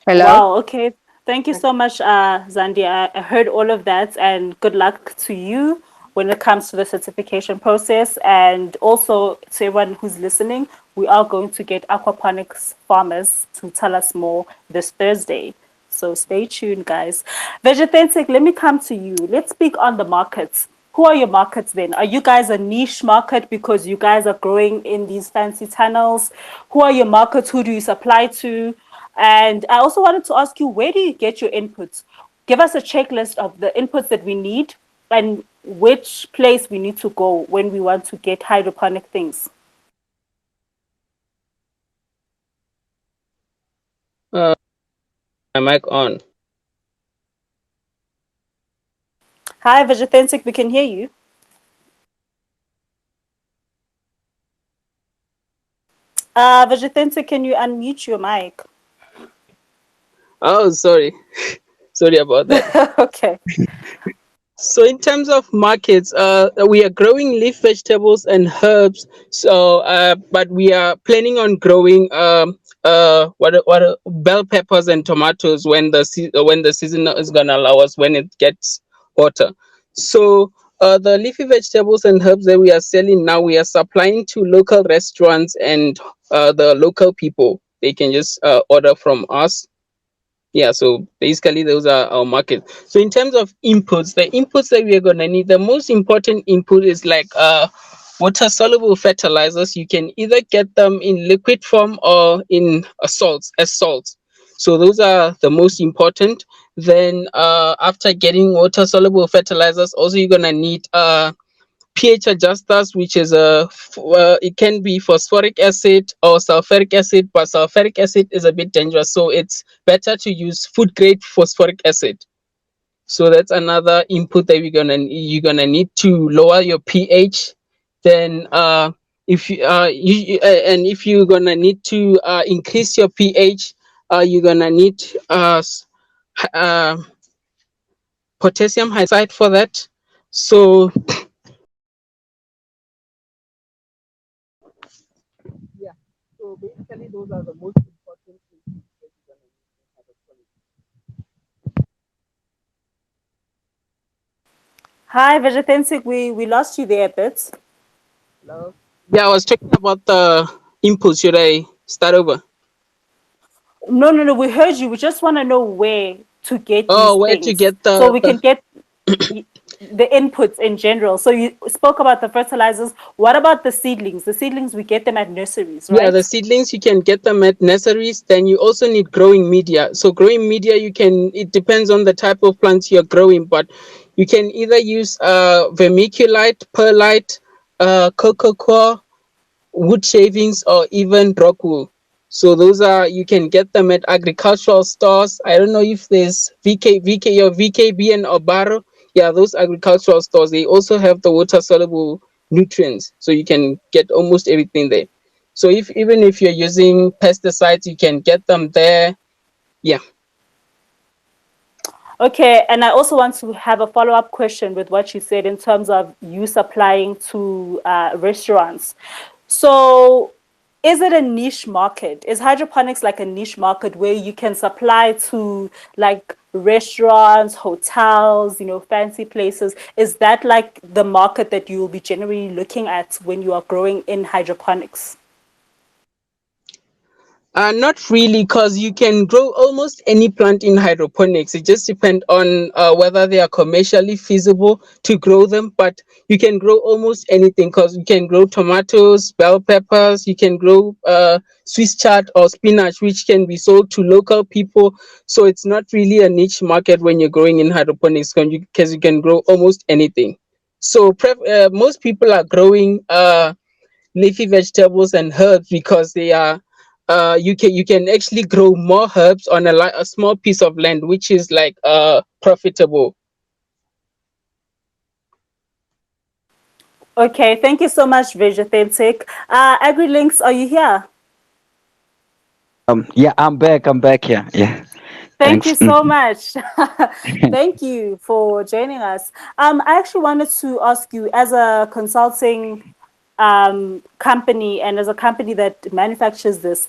Hello? Wow, okay. Thank you so much, Zandi. I heard all of that, and good luck to you when it comes to the certification process. And also to everyone who's listening, we are going to get aquaponics farmers to tell us more this Thursday. So stay tuned, guys. Vegethantic, let me come to you. Let's speak on the markets. Who are your markets then? Are you guys a niche market because you guys are growing in these fancy tunnels? Who are your markets? Who do you supply to? And I also wanted to ask you, where do you get your inputs? Give us a checklist of the inputs that we need and which place we need to go when we want to get hydroponic things. Uh, my mic on. Hi, Vegethantic, we can hear you. Vegetante, can you unmute your mic? Oh, sorry. Sorry about that. Okay. So in terms of markets, we are growing leaf vegetables and herbs. So, but we are planning on growing bell peppers and tomatoes when when the season is gonna allow us, when it gets hotter. So the leafy vegetables and herbs that we are selling now, we are supplying to local restaurants and the local people. They can just order from us. Yeah, so basically those are our markets. So in terms of inputs, the inputs that we are gonna need, the most important input is like water soluble fertilizers. You can either get them in liquid form or in salts, as salts. So those are the most important. Then after getting water soluble fertilizers, also you're gonna need pH adjusters, which is it can be phosphoric acid or sulfuric acid, but sulfuric acid is a bit dangerous, so it's better to use food grade phosphoric acid. So that's another input that you're gonna need to lower your pH. Then if if you're gonna need to increase your pH, you're gonna need uh, potassium hydroxide for that. So yeah. So basically, those are the most important things that you're gonna need in hydroponics. Hi, Vegetante, we lost you there a bit. Hello? Yeah, I was talking about the inputs. Should I start over? No, no, no. We heard you. We just want to know where to get these Oh, where to things get so we can get the inputs in general. So you spoke about the fertilizers. What about the seedlings? The seedlings, we get them at nurseries, yeah, the right? seedlings you can get them at nurseries. Then you also need growing media. So growing media, it depends on the type of plants you're growing, but you can either use vermiculite, perlite, cocoa coir, wood shavings, or even rock wool. So those are, you can get them at agricultural stores. I don't know if there's VK or VKB and Obaro. Yeah, those agricultural stores, they also have the water soluble nutrients. So you can get almost everything there. So if even if you're using pesticides, you can get them there. Yeah. Okay, and I also want to have a follow up question with what you said in terms of you supplying to restaurants. So, is it a niche market? Is hydroponics like a niche market where you can supply to like restaurants, hotels, fancy places? Is that like the market that you will be generally looking at when you are growing in hydroponics? Not really, because you can grow almost any plant in hydroponics. It just depends on whether they are commercially feasible to grow them. But you can grow almost anything, because you can grow tomatoes, bell peppers, you can grow Swiss chard or spinach, which can be sold to local people. So it's not really a niche market when you're growing in hydroponics, because you can grow almost anything. So most people are growing leafy vegetables and herbs because they are you can actually grow more herbs on a small piece of land, which is like profitable. Okay, thank you so much, Vegethantic. AgriLinks, are you here? Yeah, I'm back. I'm back here. Yeah, Thank you thanks. so much. Thank you for joining us. I actually wanted to ask you, as a consulting company and as a company that manufactures this,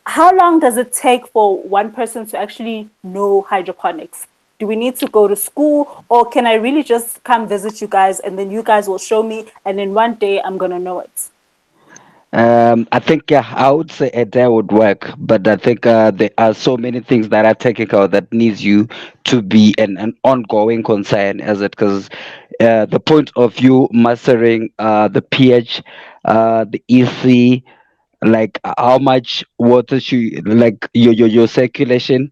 how long does it take for one person to actually know hydroponics? Do we need to go to school, or can I really just come visit you guys and then you guys will show me, and then one day I'm going to know it? I think yeah, I would say a day would work, but I think there are so many things that are technical that needs you to be an ongoing concern as it, because the point of you mastering the pH, the EC, like how much water should, like your circulation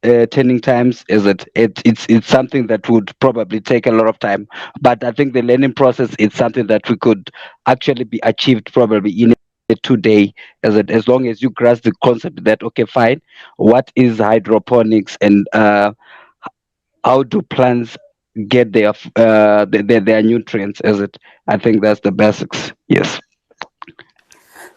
turning times, is it's something that would probably take a lot of time, but I think the learning process is something that we could actually be achieved probably in a 2 day, as long as you grasp the concept that okay, fine, what is hydroponics, and how do plants get their nutrients, I think that's the basics. Yes.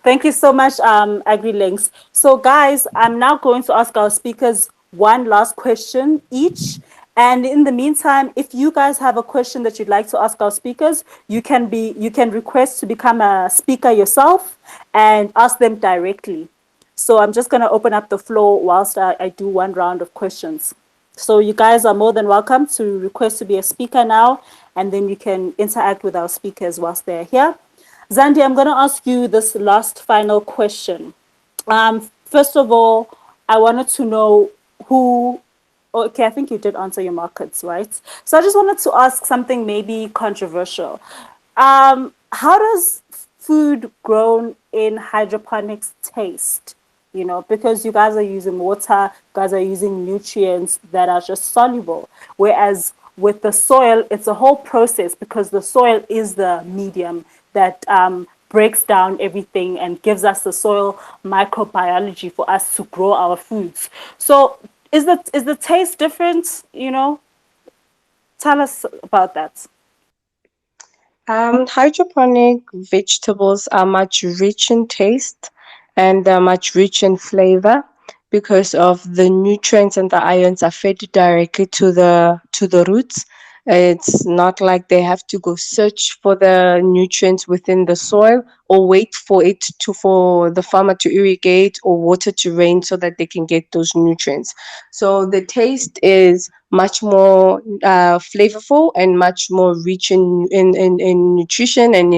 Thank you so much, AgriLinks. So, guys, I'm now going to ask our speakers one last question each. And in the meantime, if you guys have a question that you'd like to ask our speakers, you can request to become a speaker yourself and ask them directly. So I'm just going to open up the floor whilst I do one round of questions. So you guys are more than welcome to request to be a speaker now, and then you can interact with our speakers whilst they're here. Zandi, I'm going to ask you this last final question. First of all, I wanted to know who. Okay, I think you did answer your markets, right? So I just wanted to ask something maybe controversial. How does food grown in hydroponics taste? You know, because you guys are using water, you guys are using nutrients that are just soluble. Whereas with the soil, it's a whole process because the soil is the medium that breaks down everything and gives us the soil microbiology for us to grow our foods. So is the taste different? You know, tell us about that. Hydroponic vegetables are much rich in taste and they're much rich in flavor because of the nutrients and the ions are fed directly to the roots. It's not like they have to go search for the nutrients within the soil or wait for the farmer to irrigate or water to rain so that they can get those nutrients. So the taste is much more flavorful and much more rich in nutrition and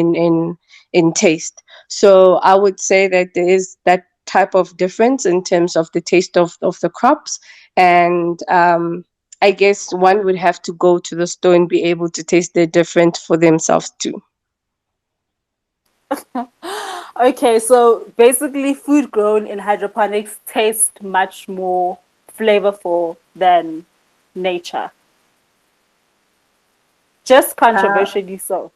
in taste. So I would say that there is that type of difference in terms of the taste of the crops. And I guess one would have to go to the store and be able to taste the difference for themselves too. Okay, so basically, food grown in hydroponics tastes much more flavorful than nature. Just controversially so.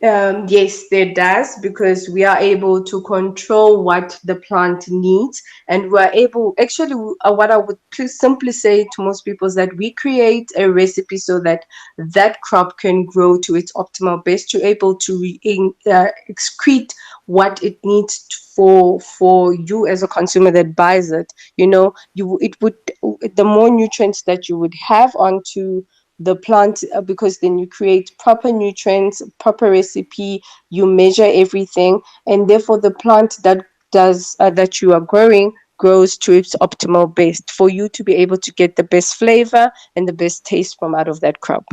Yes, there does because we are able to control what the plant needs, and we're able. Actually, what I would simply say to most people is that we create a recipe so that that crop can grow to its optimal best. You're able to excrete what it needs for you as a consumer that buys it. You know, you it would the more nutrients that you would have onto the plant because then you create proper nutrients, proper recipe, you measure everything, and therefore the plant that you are growing grows to its optimal best for you to be able to get the best flavor and the best taste from out of that crop.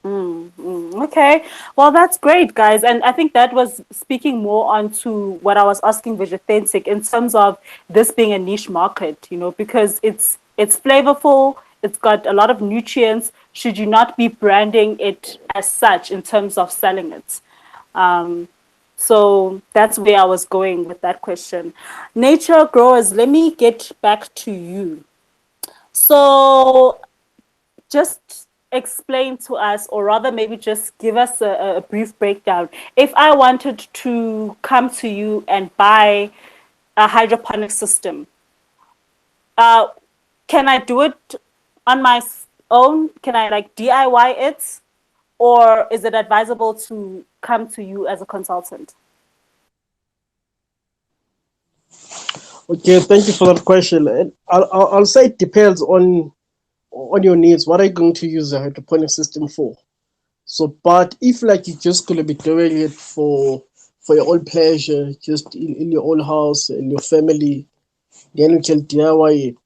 Okay, well, that's great, guys. And I think that was speaking more onto what I was asking Vegethentic in terms of this being a niche market, you know, because it's flavorful, it's got a lot of nutrients. Should you not be branding it as such in terms of selling it? So that's where I was going with that question. Nature growers, let me get back to you. So just explain to us, or rather maybe just give us a brief breakdown. If I wanted to come to you and buy a hydroponic system, uh, can I do it on my own? Can I like DIY it? Or is it advisable to come to you as a consultant? Okay, thank you for that question. And I'll say it depends on your needs. What are you going to use the hydroponic system for? So, but if like you're just gonna be doing it for your own pleasure, just in your own house and your family, then you can DIY it.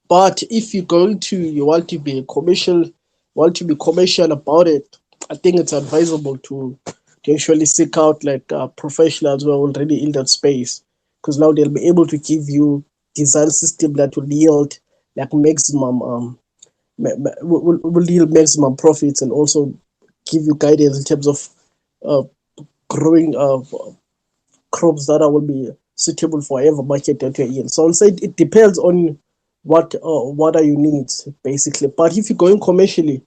But if you want to be commercial about it, I think it's advisable to actually seek out like professionals who are already in that space, because now they'll be able to give you design system that will yield like maximum will yield maximum profits and also give you guidance in terms of uh, growing crops that will be suitable for whatever market that you're in. So I'll say it depends on what are your needs basically. But if you're going commercially,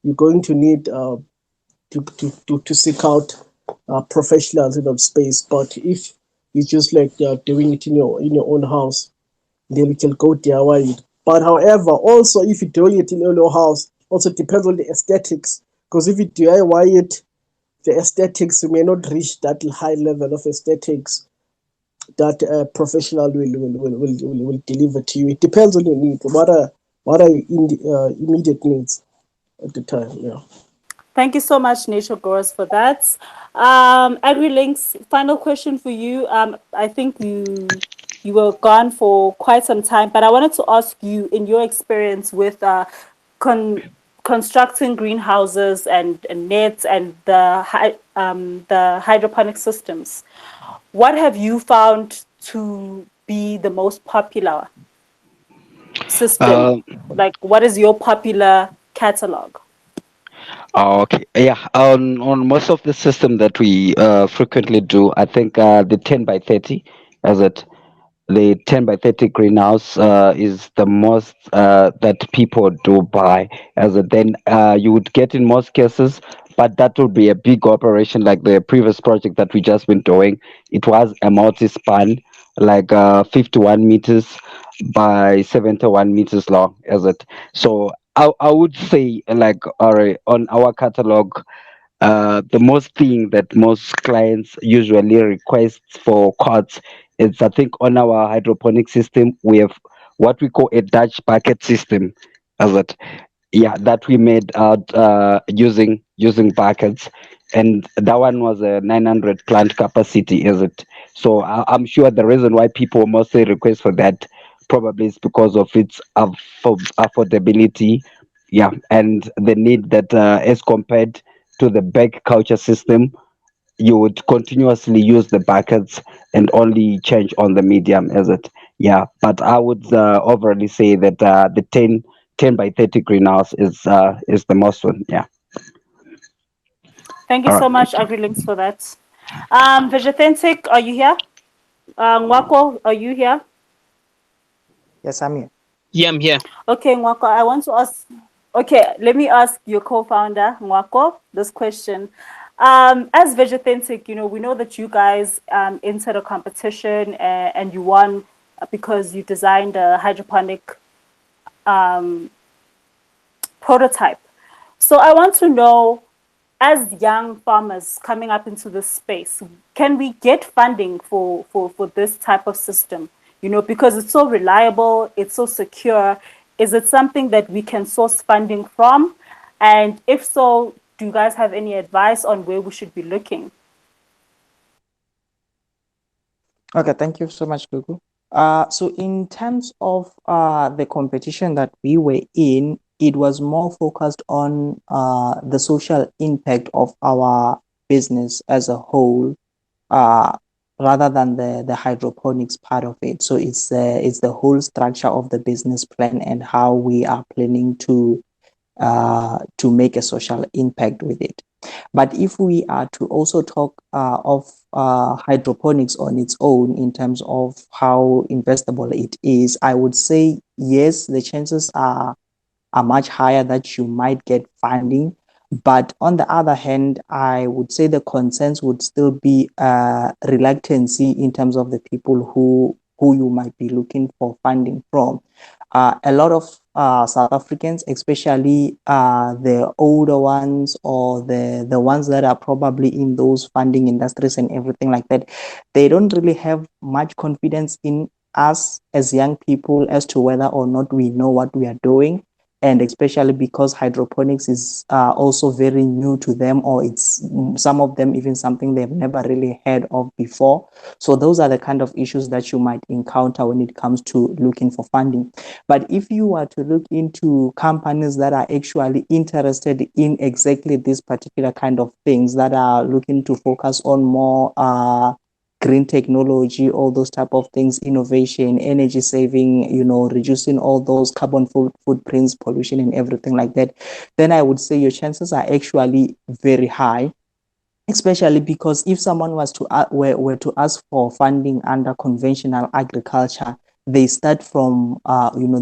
you're going to need to seek out professionals in that space. But if you just like doing it in your own house, then you can go DIY it. But however, also if you're doing it in your house, also depends on the aesthetics. Because if you DIY it, the aesthetics may not reach that high level of aesthetics that a professional will deliver to you. It depends on your needs. What are your immediate needs at the time? Yeah. Thank you so much, Nature Growers, for that. AgriLinks, final question for you. I think you were gone for quite some time, but I wanted to ask you, in your experience with con- constructing greenhouses and nets and the hydroponic systems, what have you found to be the most popular system? Um, Like, what is your popular catalog? okay, yeah. On most of the system that we frequently do, I think the 10 by 30, as it the 10 by 30 greenhouse is the most that people do buy, as it then you would get in most cases, but that would be a big operation like the previous project that we just been doing. It was a multi-span, like 51 meters by 71 meters long, as it. So I would say, like, on our catalog, the most thing that most clients usually request for cots is, I think, on our hydroponic system we have what we call a Dutch bucket system, as it. Yeah, that we made out using buckets, and that one was a 900 plant capacity, is it? So I'm sure the reason why people mostly request for that probably is because of its affordability, yeah, and the need that as compared to the bag culture system, you would continuously use the buckets and only change on the medium, is it? Yeah, but I would overly say that the 10 by 30 greenhouse is the most one. Yeah. Thank you All so right. much, Thank you. AgriLinks, for that. Vegethentic, are you here? Nwako, are you here? Yes, I'm here. Yeah, I'm here. Okay, Nwako, I want to ask. Okay, let me ask your co-founder, Nwako, this question. As Vegethentic, we know that you guys entered a competition and you won because you designed a hydroponic prototype. So I want to know, as young farmers coming up into this space, can we get funding for this type of system? Because it's so reliable, it's so secure. Is it something that we can source funding from? And if so, do you guys have any advice on where we should be looking? Okay, thank you so much, Gugu. So in terms of the competition that we were in, it was more focused on the social impact of our business as a whole, uh, rather than the hydroponics part of it. So it's the whole structure of the business plan and how we are planning to make a social impact with it. But if we are to also talk of hydroponics on its own in terms of how investable it is, I would say yes, the chances are much higher that you might get funding. But on the other hand, I would say the concerns would still be reluctancy in terms of the people who you might be looking for funding from. A lot of South Africans, especially the older ones or the ones that are probably in those funding industries and everything like that, they don't really have much confidence in us as young people as to whether or not we know what we are doing, and especially because hydroponics is also very new to them, or it's some of them even something they've never really heard of before. So those are the kind of issues that you might encounter when it comes to looking for funding. But if you were to look into companies that are actually interested in exactly this particular kind of things, that are looking to focus on more green technology, all those type of things, innovation, energy saving, reducing all those carbon footprints, pollution, and everything like that, then I would say your chances are actually very high, especially because if someone was to were to ask for funding under conventional agriculture, they start from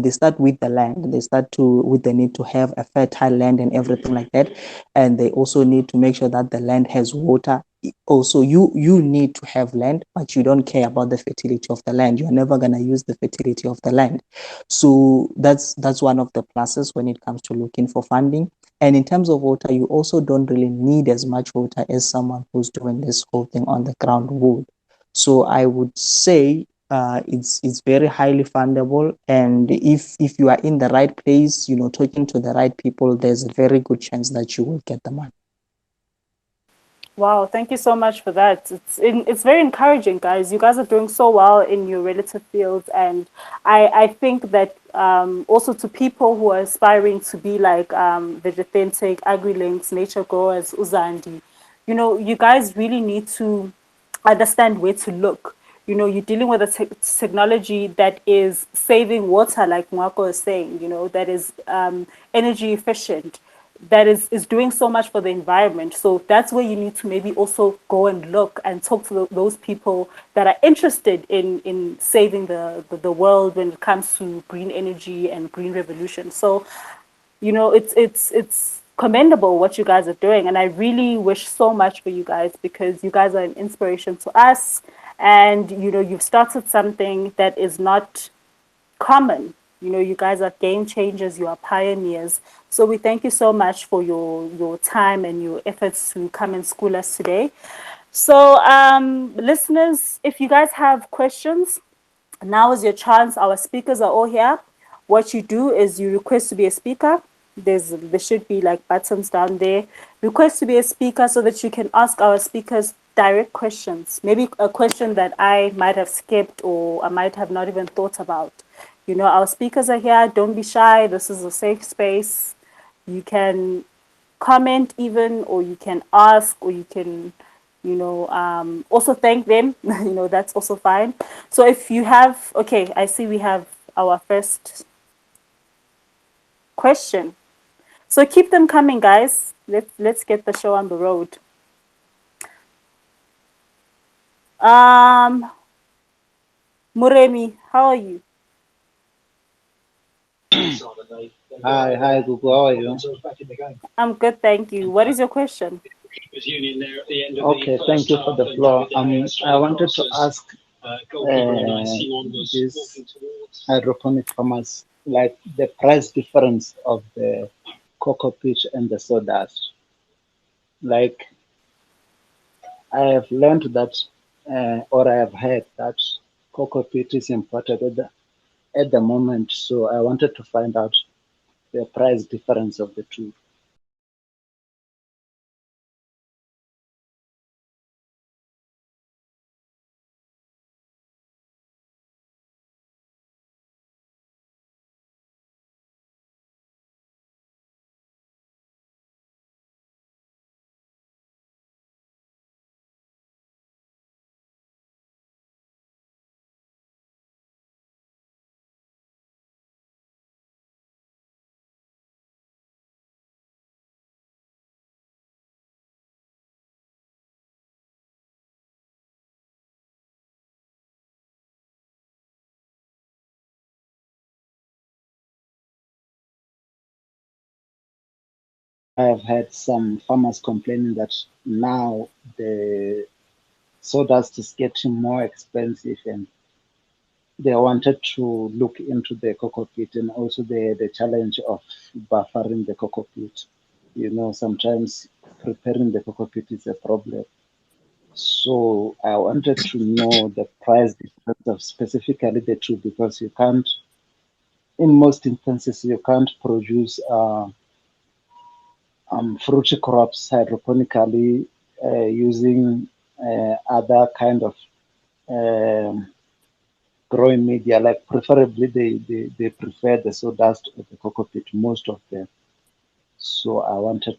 they start with the land, they start to with the need to have a fertile land and everything like that, and they also need to make sure that the land has water. Also, you need to have land, but you don't care about the fertility of the land. You're never going to use the fertility of the land. So that's one of the pluses when it comes to looking for funding. And in terms of water, you also don't really need as much water as someone who's doing this whole thing on the ground would. So I would say it's very highly fundable, and if you are in the right place, talking to the right people, there's a very good chance that you will get the money. Wow, thank you so much for that. It's very encouraging, guys. You guys are doing so well in your relative fields, and I think that also to people who are aspiring to be like Vegethentic, AgriLinks, Nature Growers, Uzandi, you guys really need to understand where to look. You're dealing with a technology that is saving water, like Marco is saying, that is energy efficient, that is doing so much for the environment. So that's where you need to maybe also go and look and talk to those people that are interested in saving the world when it comes to green energy and green revolution. So it's commendable what you guys are doing, and I really wish so much for you guys, because you guys are an inspiration to us, and you've started something that is not common. You guys are game changers, you are pioneers. So we thank you so much for your time and your efforts to come and school us today. So listeners, if you guys have questions, now is your chance. Our speakers are all here. What you do is you request to be a speaker. There should be like buttons down there. Request to be a speaker so that you can ask our speakers direct questions. Maybe a question that I might have skipped or I might have not even thought about. Our speakers are here. Don't be shy. This is a safe space. You can comment even, or you can ask, or you can also thank them. That's also fine. So if you have, okay, I see we have our first question. So keep them coming, guys. Let's get the show on the road. Muremi, how are you? Hi, Gugu. How are you? I'm good, thank you. What is your question? Okay, thank you for the floor. I wanted to ask these hydroponic farmers, like the price difference of the cocoa pitch and the sawdust. Like, I have learned that, or I have heard that cocoa pitch is imported at the moment. So I wanted to find out the price difference of the two. I have had some farmers complaining that now the sawdust is getting more expensive, and they wanted to look into the cocoa pit, and also the challenge of buffering the cocoa pit. Sometimes preparing the cocoa pit is a problem. So I wanted to know the price difference of specifically the two, because in most instances, you can't produce fruity crops hydroponically using other kind of um, growing media. Like preferably, they prefer the sawdust or the cocoa pit, most of them. So I wanted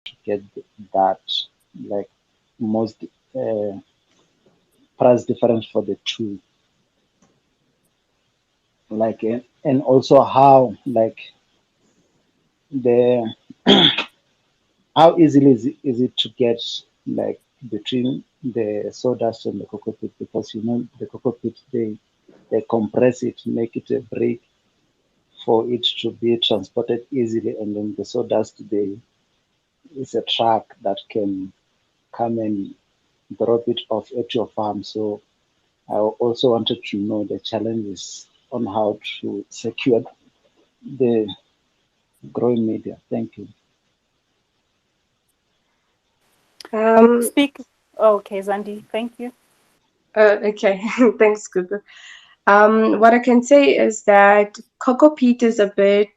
to get that, like most uh, price difference for the two, like and also how like the how easily is it to get like between the sawdust and the cocoa pit, because the cocoa pit they compress it, make it a brick for it to be transported easily, and then the sawdust is a truck that can come and drop it off at your farm. So I also wanted to know the challenges on how to secure the growing media. Thank you. Um, Speak. Okay, Zandi, thank you. okay, thanks, Google. What I can say is that cocoa peat is a bit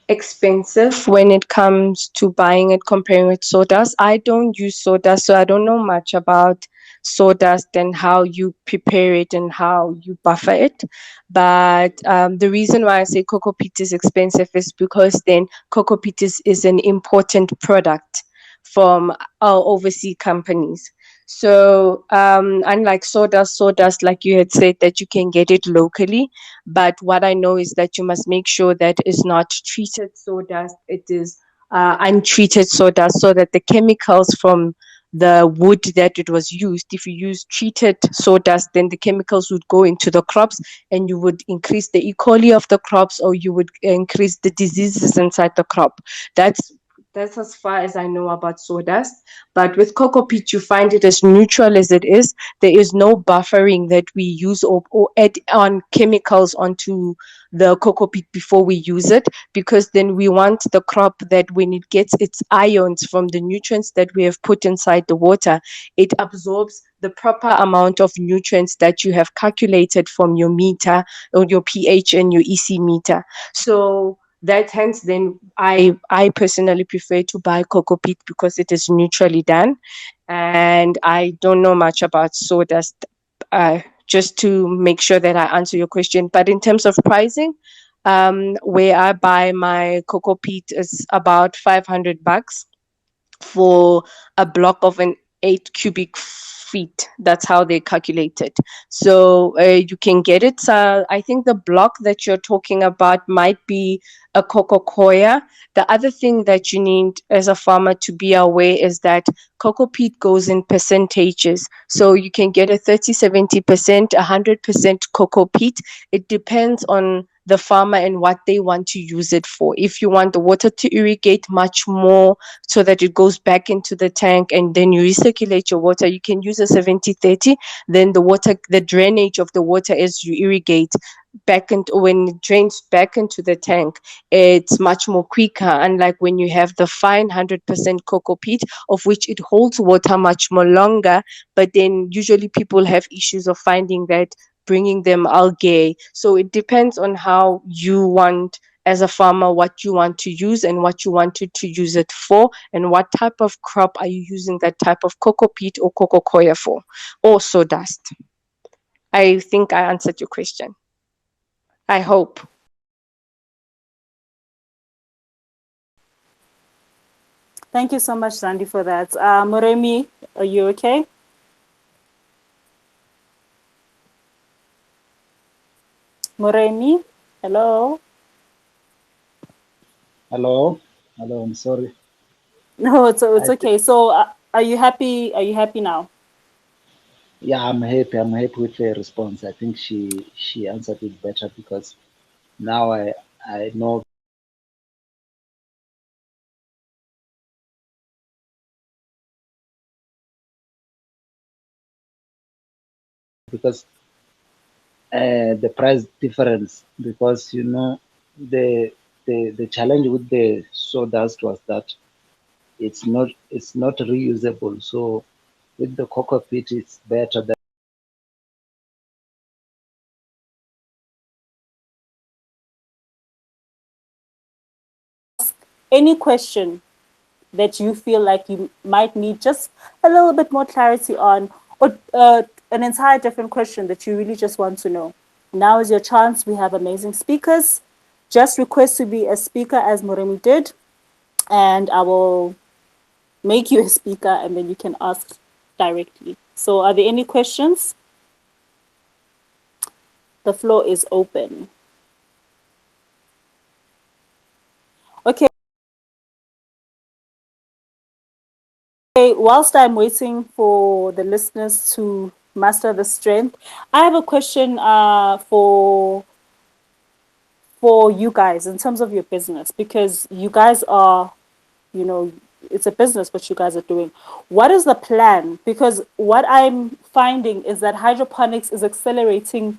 expensive when it comes to buying it comparing with sawdust. I don't use sawdust, so I don't know much about sawdust and how you prepare it and how you buffer it. But the reason why I say cocoa peat is expensive is because then cocoa peat is an important product from our overseas companies. So unlike sawdust, like you had said, that you can get it locally, but what I know is that you must make sure that it's not treated sawdust, it is untreated sawdust, so that the chemicals from the wood that it was used, if you use treated sawdust, then the chemicals would go into the crops and you would increase the E. coli of the crops, or you would increase the diseases inside the crop. That's as far as I know about sawdust. But with cocoa peat, you find it as neutral as it is. There is no buffering that we use, or add on chemicals onto the cocoa peat before we use it, because then we want the crop that when it gets its ions from the nutrients that we have put inside the water, it absorbs the proper amount of nutrients that you have calculated from your meter, or your pH and your EC meter. So that hence then I personally prefer to buy cocoa peat because it is neutrally done, and I don't know much about sawdust. Just to make sure that I answer your question, but in terms of pricing, where I buy my cocoa peat is about $500 for a block of an 8 cubic feet. That's how they calculate it. So you can get it. I think the block that you're talking about might be a cocoa coir. The other thing that you need as a farmer to be aware is that cocoa peat goes in percentages. So you can get a 30, 70%, 100% cocoa peat. It depends on the farmer and what they want to use it for. If you want the water to irrigate much more so that it goes back into the tank and then you recirculate your water, you can use a 70-30. Then the drainage of the water as you irrigate back into, when it drains back into the tank, it's much more quicker, unlike when you have the fine 100% cocoa peat, of which it holds water much more longer, but then usually people have issues of finding that, bringing them algae. So it depends on how you want, as a farmer, what you want to use and what you wanted to use it for, and what type of crop are you using that type of cocoa peat or cocoa coir for, or sawdust. I think I answered your question. I hope. Thank you so much, Zandi, for that. Moremi, are you okay? Moremi, hello. Hello, hello. I'm sorry. No, it's I th- okay. So, are you happy? Are you happy now? yeah, I'm happy. I'm happy with the response. I think she answered it better because now I know because the price difference, because you know the challenge with the sawdust was that it's not reusable. So with the cocoa peat, it's better than Any question that you feel like you might need just a little bit more clarity on, or an entire different question that you really just want to know. Now is your chance. We have amazing speakers. Just request to be a speaker as Moremi did, and I will make you a speaker and then you can ask directly. So, are there any questions? The floor is open. Okay, whilst I'm waiting for the listeners to master the strength, I have a question for you guys in terms of your business, because you guys are, you know, it's a business what you guys are doing. What is the plan? Because what I'm finding is that hydroponics is accelerating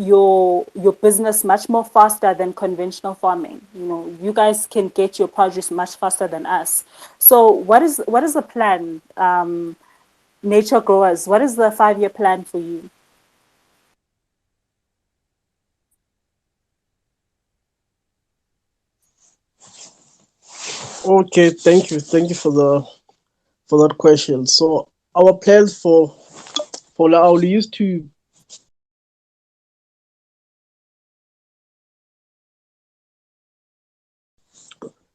your business much more faster than conventional farming. You know, you guys can get your produce much faster than us. So what is the plan, nature growers? What is the 5-year plan for you? Okay, thank you for that question. So our plans for now, we used to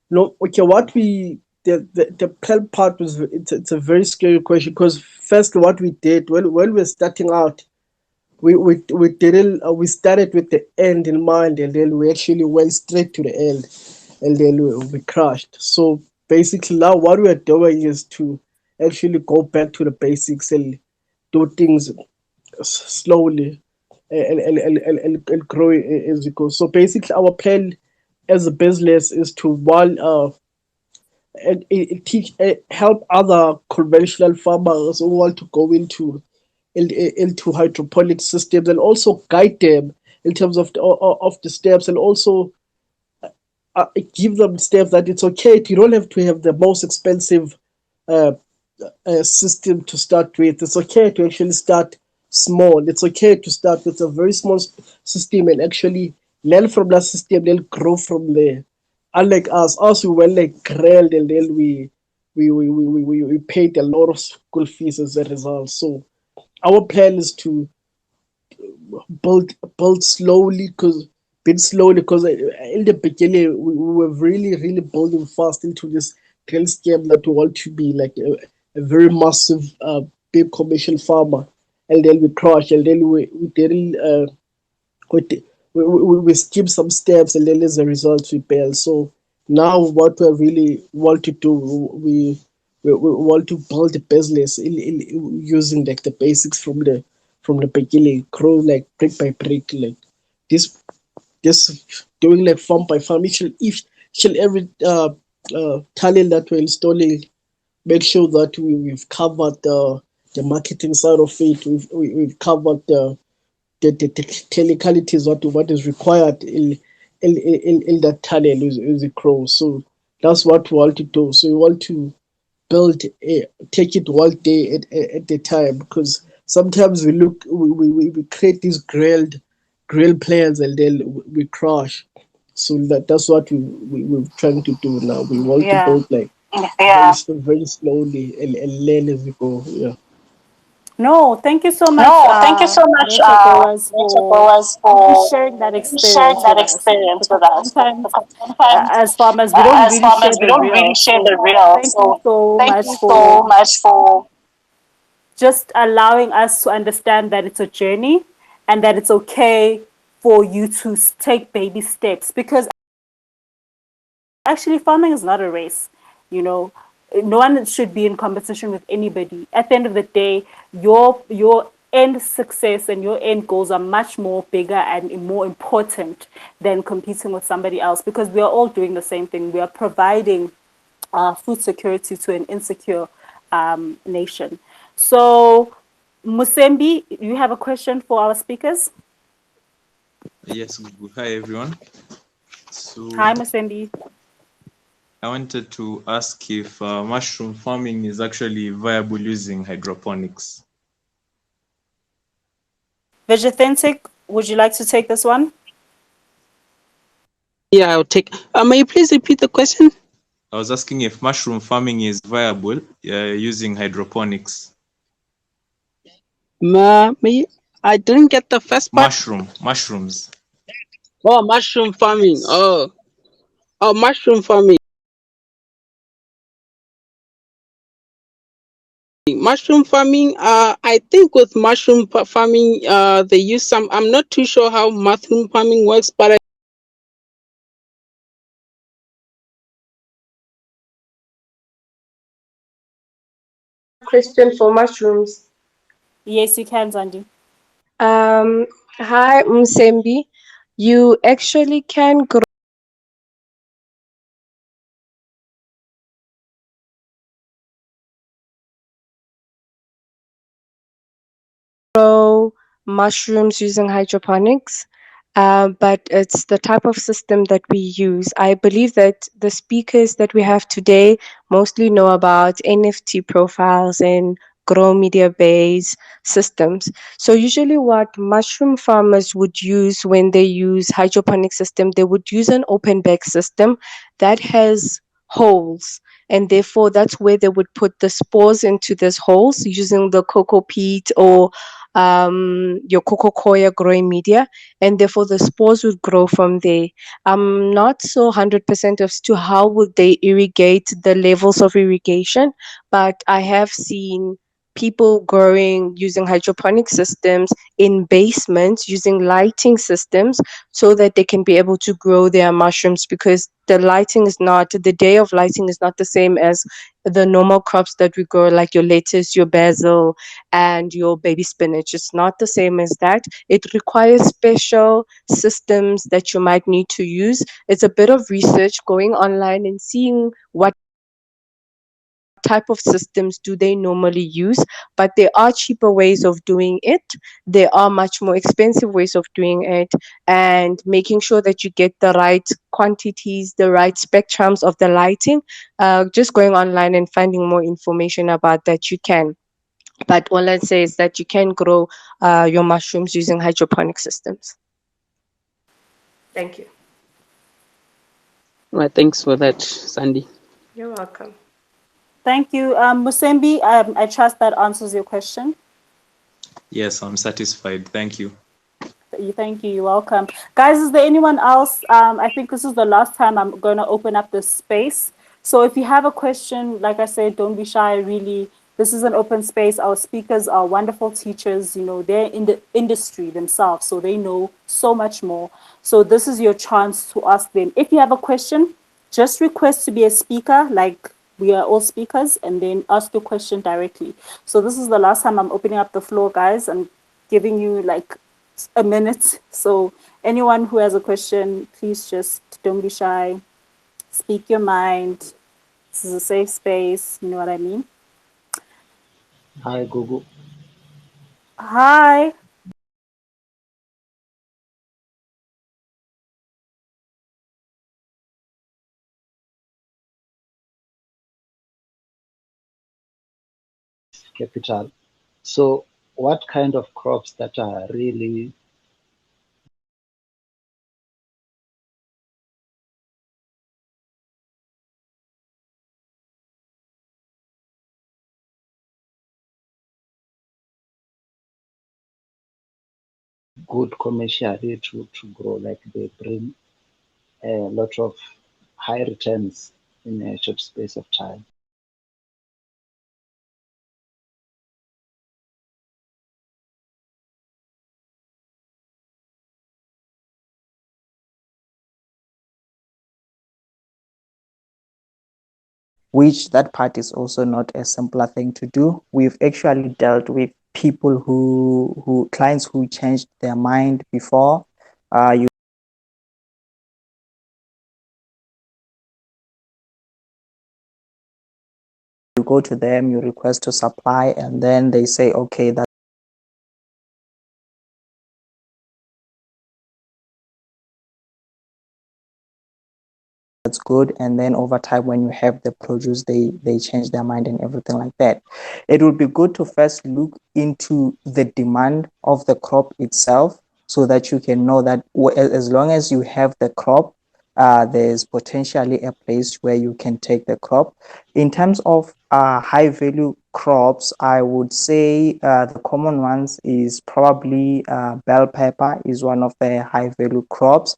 no. Okay, what we the plan part was it's a very scary question because first what we did when we were starting out, we didn't we started with the end in mind and then we actually went straight to the end and then we crashed. So basically now what we are doing is to actually go back to the basics and do things slowly and grow as we go. So basically our plan as a business is to one and teach help other conventional farmers who want to go into hydroponic systems and also guide them in terms of the steps and also give them steps that it's okay. You don't have to have the most expensive uh, system to start with. It's okay to actually start small. It's okay to start with a very small system and actually learn from that system, then grow from there. Unlike us we went like grilled and then we paid a lot of school fees as a result. So our plan is to build slowly because bit slowly because in the beginning we were really building fast into this green scheme that we want to be like a very massive big commercial farmer and then we crashed and then we didn't we, di- we skipped some steps and then as a result we failed. So now what we really want to do, we want to build a business in using like the basics from the beginning, grow like brick by brick, like this this doing like farm by farm. Each every talent that we're installing, make sure that we've covered the marketing side of it. We've covered the technicalities what is required in that tunnel as it grows. So that's what we want to do. So we want to build take it one day at a time because sometimes we create these grilled plans and then we crash. So that's what we're trying to do now. We want to Yeah. build like very slowly and learn as we go. Yeah. No, thank you so much, No, thank you so much, nature growers, Nature for Growers, sharing that for sharing experience that with us. experience with Because us. sometimes, Because sometimes, as farmers, we don't as really share farmers, we the don't really real. share the So real. thank you So so thank much you so for much for just allowing us to understand that it's a journey and that it's okay for you to take baby steps. Because actually, farming is not a race. You know, no one should be in competition with anybody. At the end of the day, your end success and your end goals are much more bigger and more important than competing with somebody else, because we are all doing the same thing. We are providing food security to an insecure nation. So, Musembi, you have a question for our speakers? Yes, hi everyone. So Hi, Musembi. I wanted to ask if mushroom farming is actually viable using hydroponics. Vegethentic, would you like to take this one? Yeah, I'll take. May you please repeat the question? I was asking if mushroom farming is viable using hydroponics. I didn't get the first part. Mushrooms. Oh, mushroom farming. Oh, mushroom farming. Mushroom farming. I think with mushroom farming, they use some. I'm not too sure how mushroom farming works, but Question for mushrooms. Yes, you can, Zandi. Um, Hi, Msembi. You actually can grow mushrooms using hydroponics, but it's the type of system that we use. I believe that the speakers that we have today mostly know about NFT profiles and grow media based systems. So usually what mushroom farmers would use when they use hydroponic system, they would use an open bag system that has holes, and therefore that's where they would put the spores into these holes using the cocoa peat or your cocoa coir growing media, and therefore the spores would grow from there. I'm not so 100% as to how would they irrigate, the levels of irrigation, but I have seen people growing using hydroponic systems in basements using lighting systems so that they can be able to grow their mushrooms, because the day of lighting is not the same as the normal crops that we grow, like your lettuce, your basil, and your baby spinach. It's not the same as that. It requires special systems that you might need to use. It's a bit of research, going online and seeing what type of systems do they normally use, but there are cheaper ways of doing it. There are much more expensive ways of doing it, and making sure that you get the right quantities, the right spectrums of the lighting. Just going online and finding more information about that, you can. But all I'd say is that you can grow your mushrooms using hydroponic systems. Thank you. Right, thanks for that, Sandy. You're welcome. Thank you. Musembi, I trust that answers your question. Yes, I'm satisfied. Thank you. Thank you. You're welcome. Guys, is there anyone else? I think this is the last time I'm going to open up this space. So if you have a question, like I said, don't be shy. Really, this is an open space. Our speakers are wonderful teachers. You know, they're in the industry themselves, so they know so much more. So this is your chance to ask them. If you have a question, just request to be a speaker, like we are all speakers, and then ask your question directly. So this is the last time I'm opening up the floor, guys. I'm giving you like a minute. So anyone who has a question, please just don't be shy. Speak your mind. This is a safe space. You know what I mean? Hi, Google. Hi. Capital. So, what kind of crops that are really good commercially to grow, like they bring a lot of high returns in a short space of time? Which that part is also not a simpler thing to do. We've actually dealt with people who clients who changed their mind before. You go to them, you request to supply, and then they say, okay, that's good. And then over time, when you have the produce, they change their mind and everything like that. It would be good to first look into the demand of the crop itself, so that you can know that as long as you have the crop, there's potentially a place where you can take the crop. In terms of high value crops, I would say the common ones is probably bell pepper is one of the high value crops.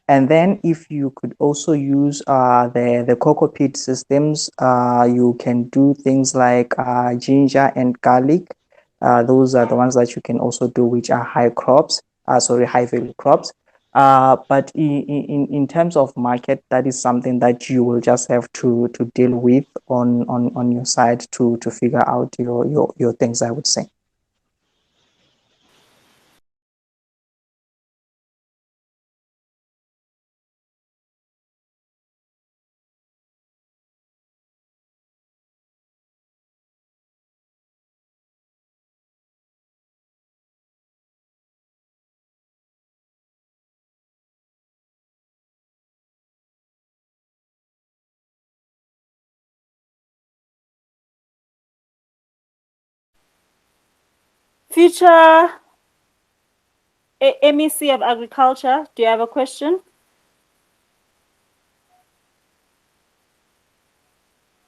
And then if you could also use the cocoa peat systems, you can do things like ginger and garlic. Those are the ones that you can also do, which are high value crops. But in terms of market, that is something that you will just have to deal with on your side to figure out your things, I would say. Future MEC of Agriculture, do you have a question?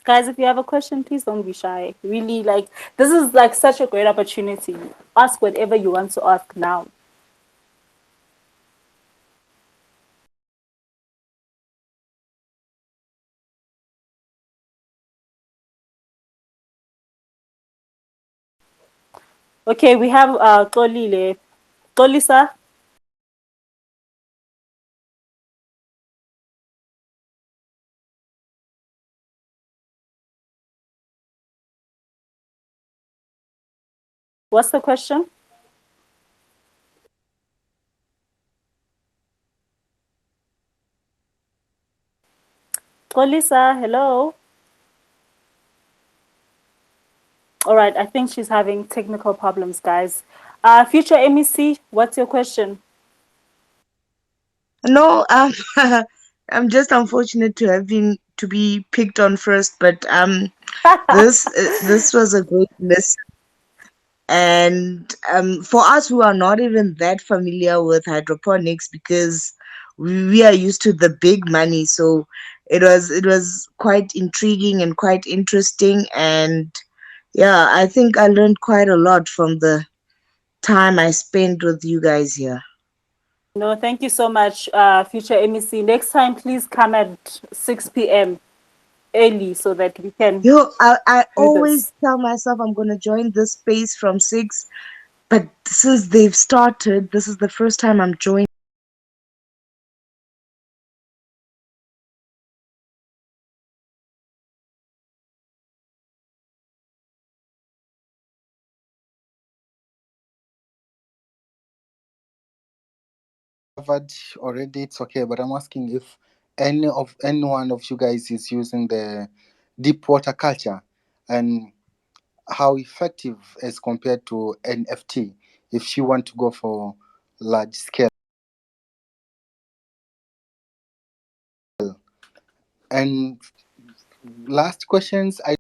Guys, if you have a question, please don't be shy. Really, like, this is like such a great opportunity. Ask whatever you want to ask now. Okay, we have Xolile. Xolisa. What's the question? Xolisa, hello. All right, I think she's having technical problems, guys. Future MEC, what's your question? No, I'm just unfortunate to have been to be picked on first, but this was a great lesson, and for us who are not even that familiar with hydroponics, because we are used to the big money, so it was quite intriguing and quite interesting, and yeah, I think I learned quite a lot from the time I spent with you guys here. No, thank you so much, future MEC. Next time, please come at 6 p.m. early so that we can I do always this. tell myself I'm gonna join this space from 6, but since they've started, this is the first time I'm joining. Covered already, it's okay. But I'm asking if any one of you guys is using the deep water culture, and how effective as compared to NFT if you want to go for large scale. And last questions, I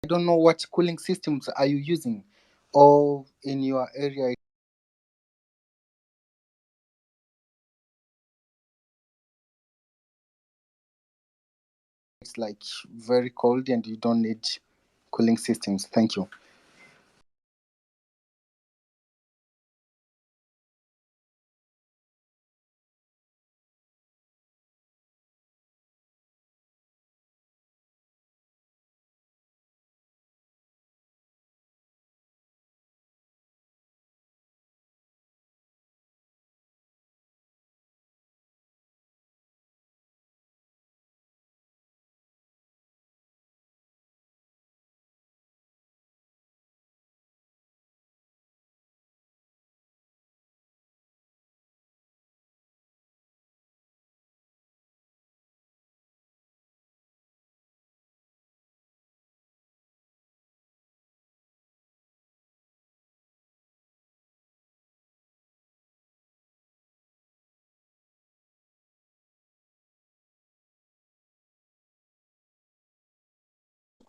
don't know what cooling systems are you using, or in your area it's like very cold and you don't need cooling systems. Thank you.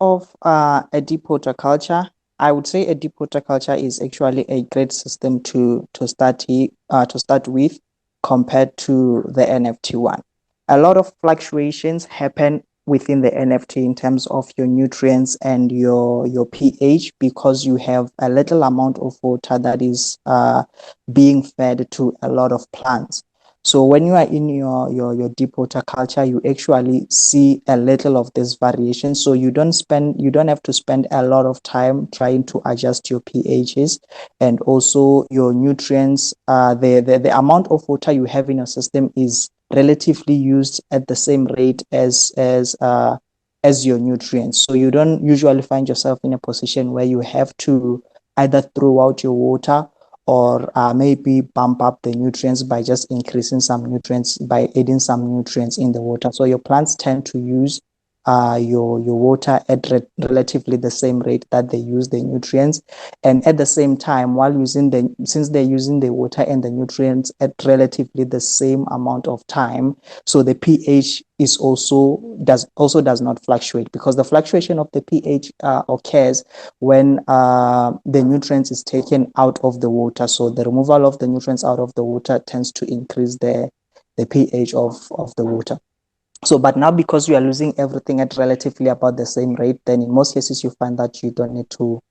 Of a deep water culture, I would say a deep water culture is actually a great system to start with compared to the NFT one. A lot of fluctuations happen within the NFT in terms of your nutrients and your pH, because you have a little amount of water that is being fed to a lot of plants. So when you are in your deep water culture, you actually see a little of this variation. So you don't have to spend a lot of time trying to adjust your pHs, and also your nutrients. The amount of water you have in your system is relatively used at the same rate as your nutrients. So you don't usually find yourself in a position where you have to either throw out your water, or maybe bump up the nutrients by just increasing some nutrients, by adding some nutrients in the water. So your plants tend to use your water at relatively the same rate that they use the nutrients, and at the same time, while since they're using the water and the nutrients at relatively the same amount of time, so the pH is does not fluctuate, because the fluctuation of the pH occurs when the nutrients is taken out of the water. So the removal of the nutrients out of the water tends to increase the pH of the water. So, but now because you are losing everything at relatively about the same rate, then in most cases you find that you don't need to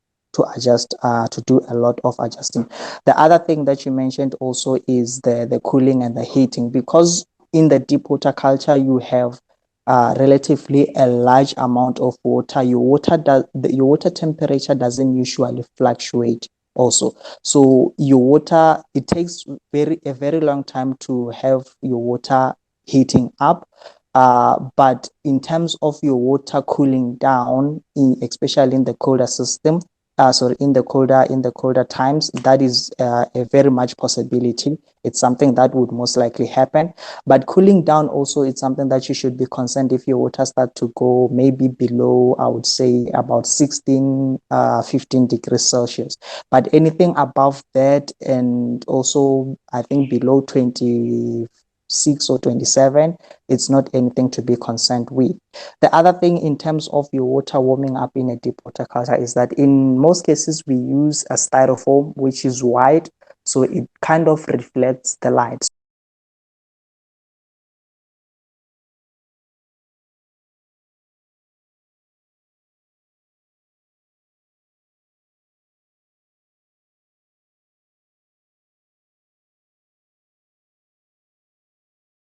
adjust, to do a lot of adjusting. The other thing that you mentioned also is the cooling and the heating, because in the deep water culture you have relatively a large amount of water. Your water temperature doesn't usually fluctuate also. So your water, it takes a very long time to have your water heating up. But in terms of your water cooling down, especially in the colder system, in the colder times, that is a very much possibility. It's something that would most likely happen. But cooling down also, it's something that you should be concerned if your water start to go maybe below, I would say about 16, 15 degrees Celsius. But anything above that, and also I think below 26 or 27, it's not anything to be concerned with. The other thing in terms of your water warming up in a deep water culture is that in most cases we use a styrofoam which is white, so it kind of reflects the light.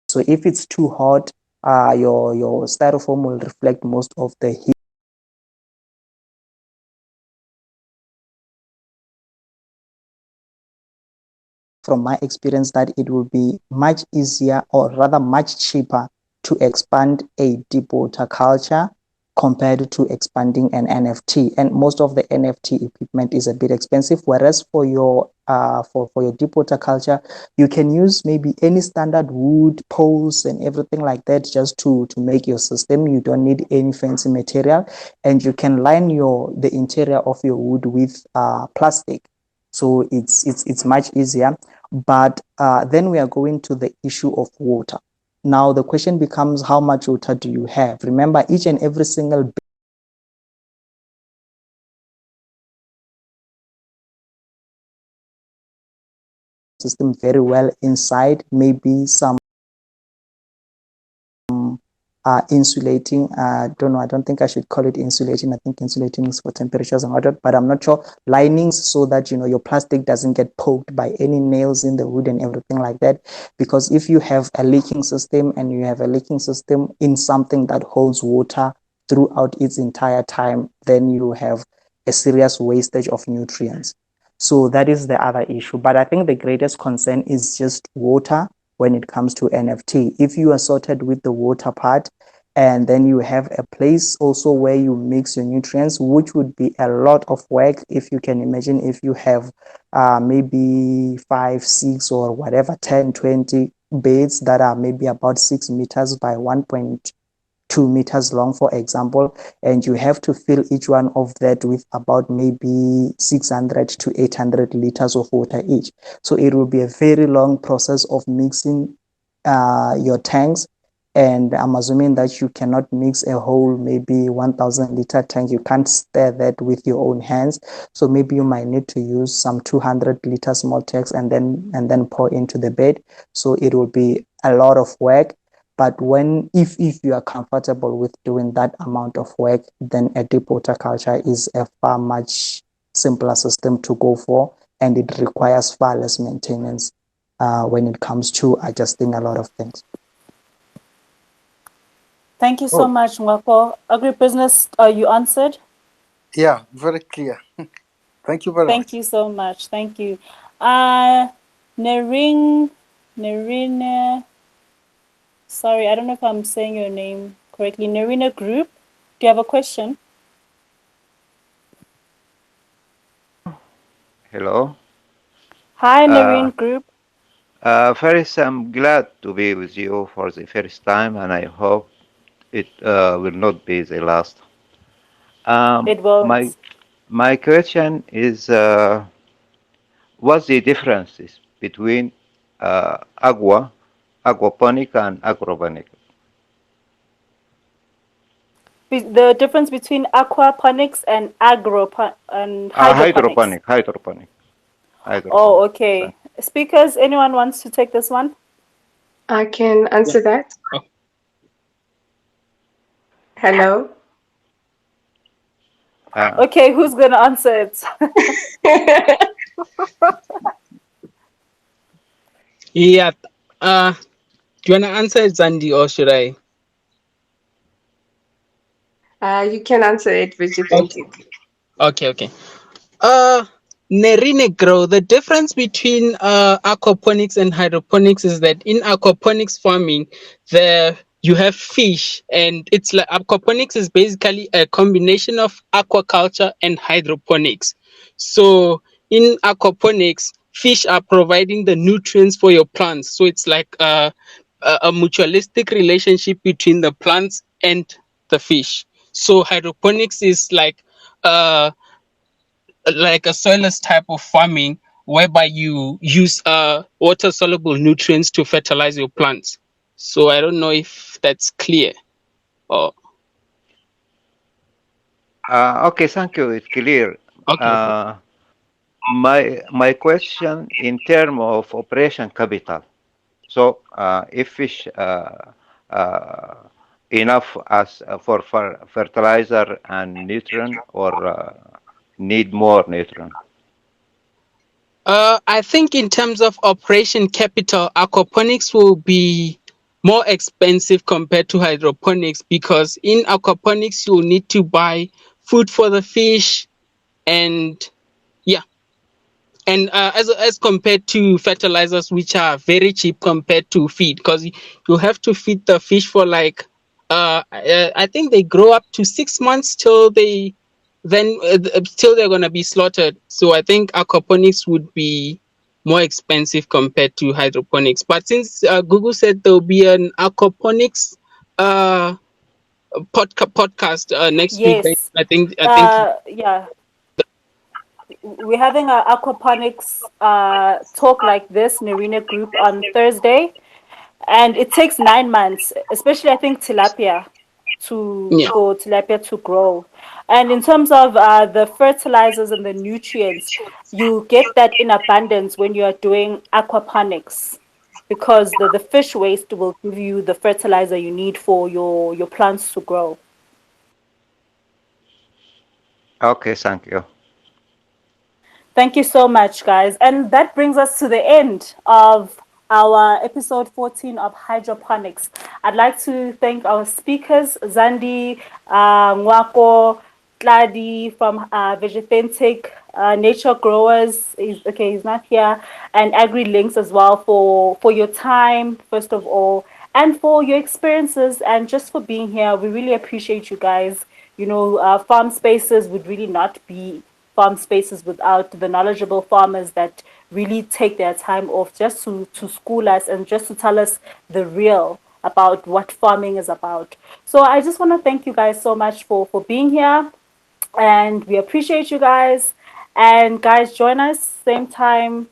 So if it's too hot, your styrofoam will reflect most of the heat. From my experience, that it will be much easier, or rather much cheaper, to expand a deep water culture compared to expanding an NFT. And most of the NFT equipment is a bit expensive, whereas for your deep water culture, you can use maybe any standard wood poles and everything like that just to make your system. You don't need any fancy material, and you can line the interior of your wood with plastic. So it's much easier. But then we are going to the issue of water. Now the question becomes, how much water do you have? Remember, each and every single system very well inside, maybe some insulating. Don't know. I don't think I should call it insulating. I think insulating is for temperatures and water, but I'm not sure. Linings, so that your plastic doesn't get poked by any nails in the wood and everything like that. Because if you have a leaking system, and you have a leaking system in something that holds water throughout its entire time, then you have a serious wastage of nutrients. So that is the other issue. But I think the greatest concern is just water when it comes to NFT. If you are sorted with the water part, and then you have a place also where you mix your nutrients, which would be a lot of work. If you can imagine, if you have maybe 5, 6, or whatever, 10, 20 beds that are maybe about 6 meters by 1.2 meters long, for example, and you have to fill each one of that with about maybe 600 to 800 liters of water each. So it will be a very long process of mixing your tanks. And I'm assuming that you cannot mix a whole maybe 1,000-liter tank. You can't stir that with your own hands. So maybe you might need to use some 200-liter small tanks and then pour into the bed. So it will be a lot of work. But if you are comfortable with doing that amount of work, then a deep water culture is a far much simpler system to go for, and it requires far less maintenance when it comes to adjusting a lot of things. Thank you so much, Mwako. Agribusiness, you answered? Yeah, very clear. Thank you very much. Thank you so much. Thank you. Nerine, sorry, I don't know if I'm saying your name correctly. Nerina Group, do you have a question? Hello. Hi, Nerine Group. First, I'm glad to be with you for the first time, and I hope it will not be the last. It My won't. my question is, what's the differences between aquaponic and agroponic? The difference between aquaponics and and hydroponics. Hydroponic. Oh, Thank okay. Speakers, anyone wants to take this one? I can Yeah. answer that. Oh, Hello. Okay, who's gonna answer it? yeah. Do you wanna answer it, Zandi, or should I? You can answer it, Okay. Vegethentic. Okay. Uh, Nerine grow. The difference between aquaponics and hydroponics is that in aquaponics farming, the you have fish, and it's like aquaponics is basically a combination of aquaculture and hydroponics. So in aquaponics, fish are providing the nutrients for your plants. So it's like a mutualistic relationship between the plants and the fish. So hydroponics is like a soilless type of farming whereby you use water soluble nutrients to fertilize your plants. So I don't know if that's clear. Or Okay, thank you. It's clear. okay. Uh, my question in terms of operation capital. So, if fish uh, enough as for fertilizer and nutrient, or need more nutrient? I think in terms of operation capital, aquaponics will be more expensive compared to hydroponics because in aquaponics you'll need to buy food for the fish and yeah, and as compared to fertilizers which are very cheap compared to feed because you have to feed the fish for like I think they grow up to 6 months till till they're gonna be slaughtered. So I think aquaponics would be more expensive compared to hydroponics. But since Google said there'll be an aquaponics uh podcast next week, then Yes. I think Yeah. We're having a aquaponics talk like this, Narina group, on Thursday. And it takes 9 months, especially I think tilapia, to yeah. for tilapia to grow. And in terms of the fertilizers and the nutrients, you get that in abundance when you are doing aquaponics, because the fish waste will give you the fertilizer you need for your plants to grow. Okay, thank you. Thank you so much, guys. And that brings us to the end of our episode 14 of Hydroponics. I'd like to thank our speakers, Zandi, Nwako, Tladi from Vegethentic, Nature Growers. He's not here, and Agri Links as well for your time, first of all, and for your experiences and just for being here. We really appreciate you guys. Farm spaces would really not be farm spaces without the knowledgeable farmers that really take their time off just to school us and just to tell us the real about what farming is about. So I just want to thank you guys so much for being here, and we appreciate you guys. And guys, join us same time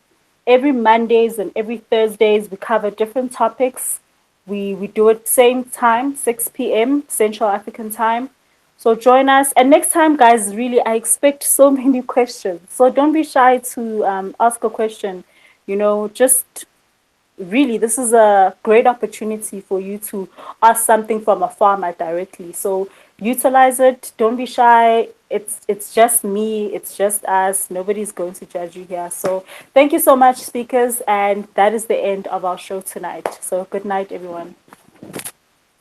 every Mondays and every Thursdays. We cover different topics. We do it same time, 6 p.m. Central African time. So join us. And next time, guys, really, I expect so many questions. So don't be shy to ask a question. Just really, this is a great opportunity for you to ask something from a farmer directly. So utilize it. Don't be shy. It's just me. It's just us. Nobody's going to judge you here. So thank you so much, speakers. And that is the end of our show tonight. So good night, everyone.